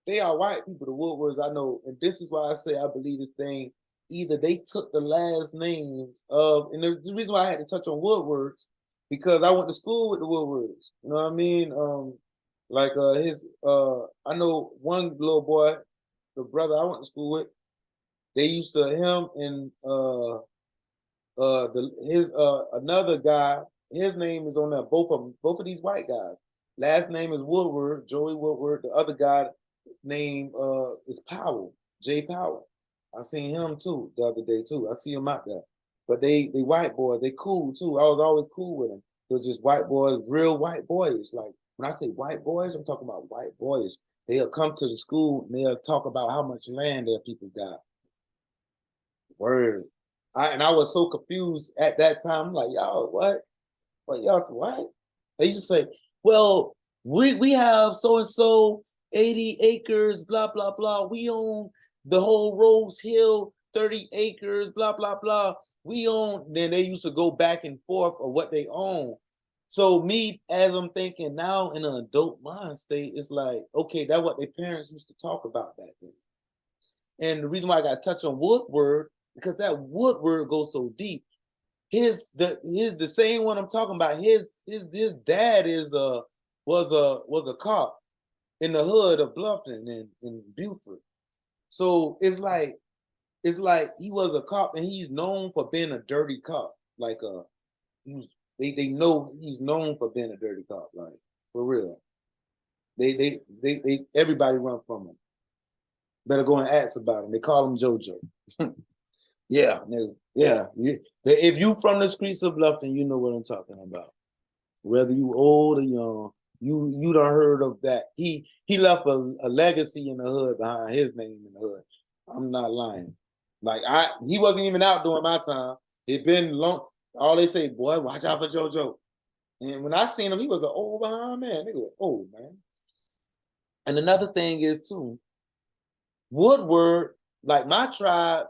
they are white people, the Woodwards I know. And this is why I say I believe this thing, either they took the last names of, and the reason why I had to touch on Woodwards, because I went to school with the Woodwards. You know what I mean? I know one little boy, the brother I went to school with, they used to him and his another guy, his name is on there. Both of these white guys. Last name is Woodward, Joey Woodward. The other guy name is Powell, Jay Powell. I seen him too the other day too. I see him out there. But they white boys, they cool too. I was always cool with them. It was just white boys, real white boys. Like when I say white boys, I'm talking about white boys. They'll come to the school and they'll talk about how much land their people got. Word. I was so confused at that time. I'm like, y'all, what? What y'all what? They used to say, well, we have so and so 80 acres, blah, blah, blah. We own the whole Rose Hill, 30 acres, blah, blah, blah. We own, then they used to go back and forth of what they own. So me, as I'm thinking now in an adult mind state, it's like, okay, that's what their parents used to talk about back then. And the reason why I got touched on Woodward, because that Woodward goes so deep. The same one I'm talking about. His dad was a cop in the hood of Bluffton and Beaufort. So it's like he was a cop and he's known for being a dirty cop. Like they know he's known for being a dirty cop. Like for real. They everybody run from him. Better go and ask about him. They call him JoJo. Yeah, yeah. If you from the streets of Bluffton, you know what I'm talking about. Whether you old or young, you done heard of that. He left a legacy in the hood behind his name in the hood. I'm not lying. Like he wasn't even out during my time. It been long. All they say, boy, watch out for JoJo. And when I seen him, he was an old behind man. Nigga was old, man. And another thing is too, Woodward, like my tribe,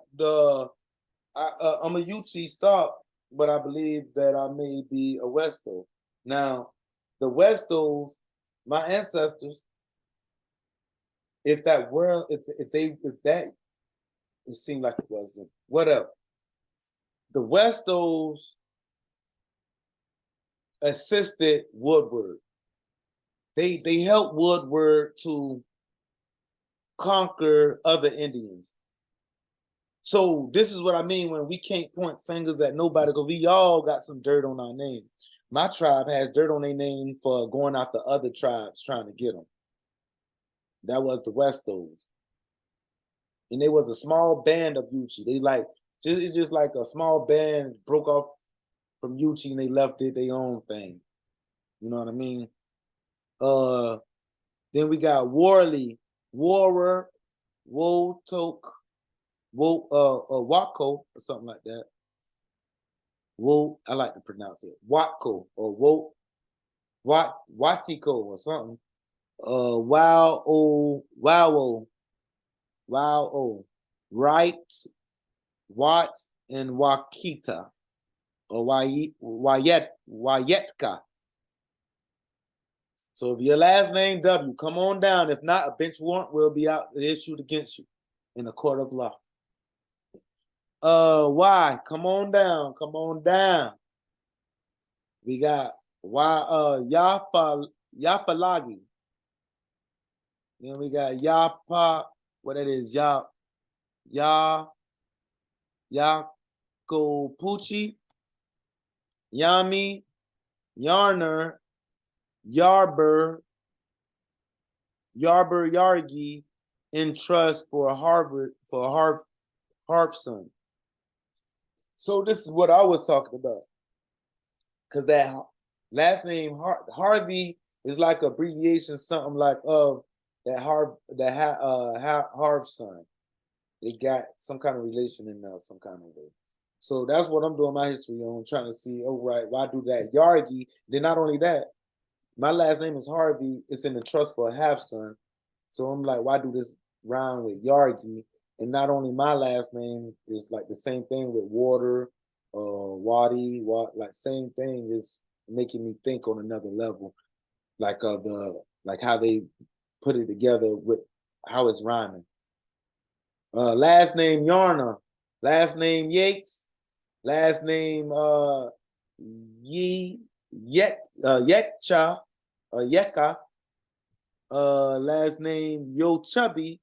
I'm a UT stock, but I believe that I may be a Westo. Now, the Westos, my ancestors, if that it seemed like it was them, whatever. The Westos assisted Woodward. They helped Woodward to conquer other Indians. So this is what I mean when we can't point fingers at nobody because we all got some dirt on our name. My tribe has dirt on their name for going after other tribes trying to get them. That was the Westos. And there was a small band of Yuchi. It's just like a small band broke off from Yuchi and they left it their own thing. You know what I mean? Then we got Warley, Warer, Wotok, Wako or something like that. I like to pronounce it. Watko or Watiko or something. Right, Wat, and Wakita or Wayetka. So if your last name W, come on down. If not, a bench warrant will be out issued against you in the court of law. Y, come on down, come on down. We got Yapalagi. Then we got Yapa, what it is, Yakopuchi, Yami, Yarner, Yarber, Yargi, in trust for Harfson. So this is what I was talking about. Because that last name Harvey is like abbreviation, something like of that Harfson. They got some kind of relation in there, some kind of way. So that's what I'm doing my history on, trying to see, oh, right, why do that? Yargi, then not only that, my last name is Harvey. It's in the trust for a half-son. So I'm like, why do this rhyme with Yargi? And not only my last name is like the same thing with Water, Wadi, like same thing is making me think on another level, like how they put it together with how it's rhyming. Last name Yarna, last name Yates, last name Yetcha, Yeka, last name Yo Chubby,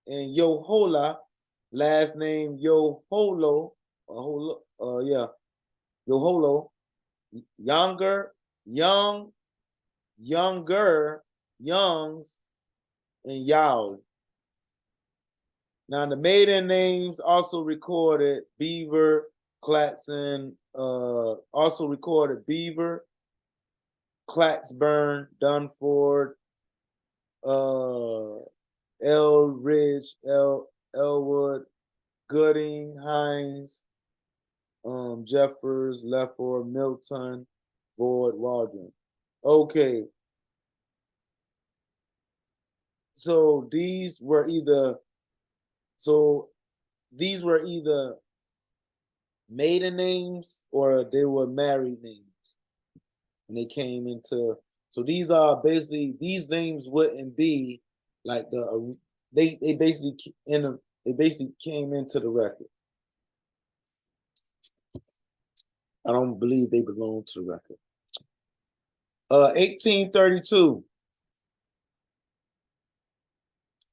and Yohola, last name Yoholo, Yoholo, younger, youngs, and Yao. Now the maiden names also recorded Beaver, Clatson, also recorded Beaver, Clatsburn, Dunford, Elridge, Elwood, Gooding, Hines, Jeffers, Lefford, Milton, Boyd, Waldron. Okay. So these were either maiden names or they were married names. And they came into, so these are basically, these names wouldn't be like they basically came into the record. I don't believe they belong to the record. 1832.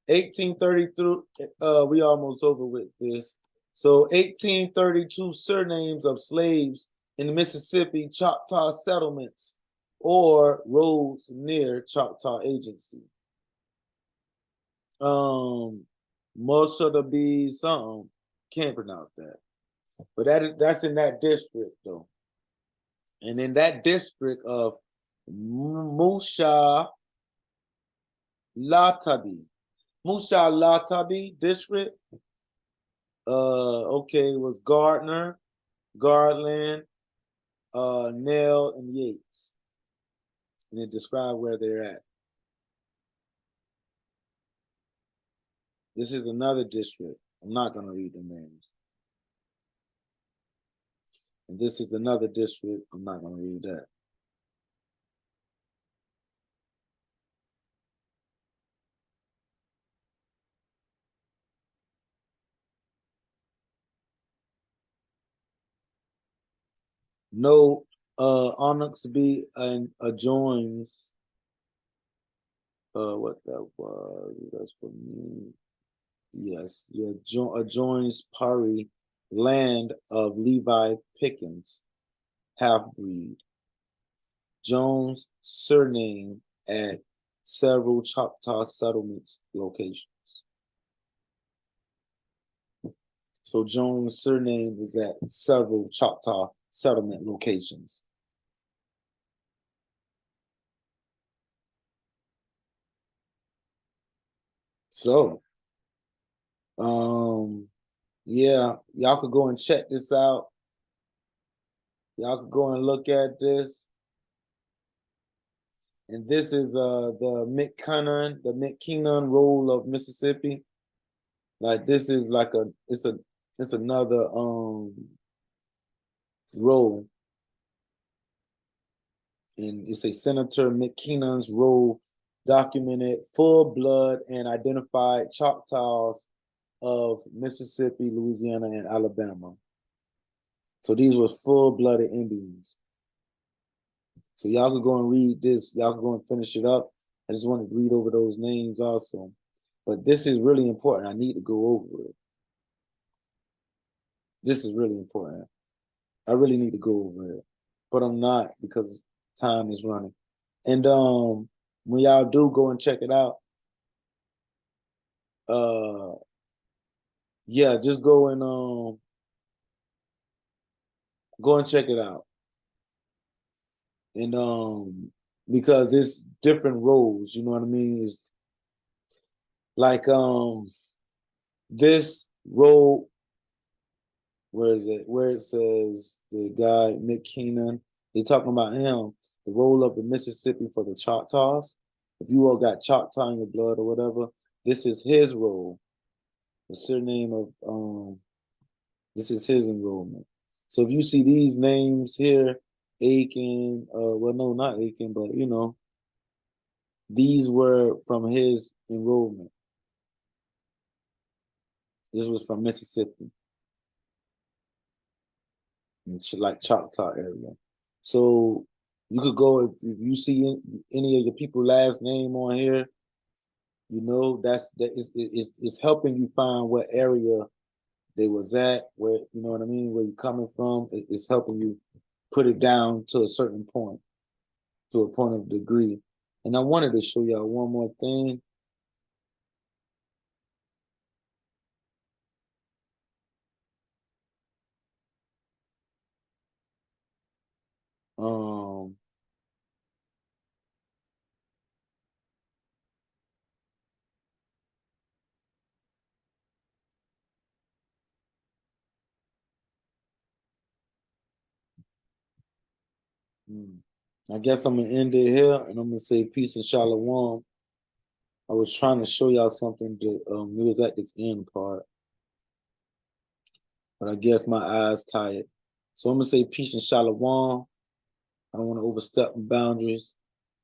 1833, we almost over with this. So 1832 surnames of slaves in the Mississippi Choctaw settlements or roads near Choctaw Agency. Most of the be something, can't pronounce that. But that's in that district though. And in that district of Musha Latabi district, okay, was Gardner, Garland, Nell, and Yates. And it described where they're at. This is another district. I'm not going to read the names. And this is another district. I'm not going to read that. No, Onyxby and adjoins. What that was? That's for me. Yes, adjoins Pari, land of Levi Pickens, half-breed. Jones' surname at several Choctaw settlements locations. So Jones' surname is at several Choctaw settlement locations. So, yeah, y'all could go and check this out. Y'all could go and look at this. And this is the McKinnon Roll of Mississippi. Like this is like it's another roll. And it's a Senator McKinnon's roll documented full blood and identified Choctaws of Mississippi, Louisiana, and Alabama. So these were full-blooded Indians. So y'all could go and read this. Y'all could go and finish it up. I just wanted to read over those names also. But this is really important. I need to go over it. This is really important. I really need to go over it. But I'm not because time is running. And when y'all do go and check it out, yeah, just go and check it out. And because it's different roles, you know what I mean? It's like this role, where is it? Where it says the guy McKinnon, they talking about him, the role of the Mississippi for the Choctaws. If you all got Choctaw in your blood or whatever, this is his role. The surname of this is his enrollment. So if you see these names here, Aiken, well, no, not Aiken, but you know, these were from his enrollment. This was from Mississippi, like Choctaw area. So you could go if you see any of your people last name on here, You know, it's helping you find what area they was at, where you know what I mean, where you're coming from. It's helping you put it down to a certain point, to a point of degree. And I wanted to show y'all one more thing. Um, hmm. I guess I'm gonna end it here, and I'm gonna say peace and shalom. I was trying to show y'all something. It was at this end part, but I guess my eyes tired. So I'm gonna say peace and shalom. I don't want to overstep my boundaries.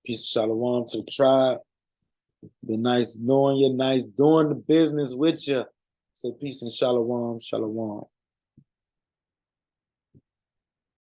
Peace and shalom to the tribe. Been nice knowing you, nice doing the business with you. Say peace and shalom, shalom.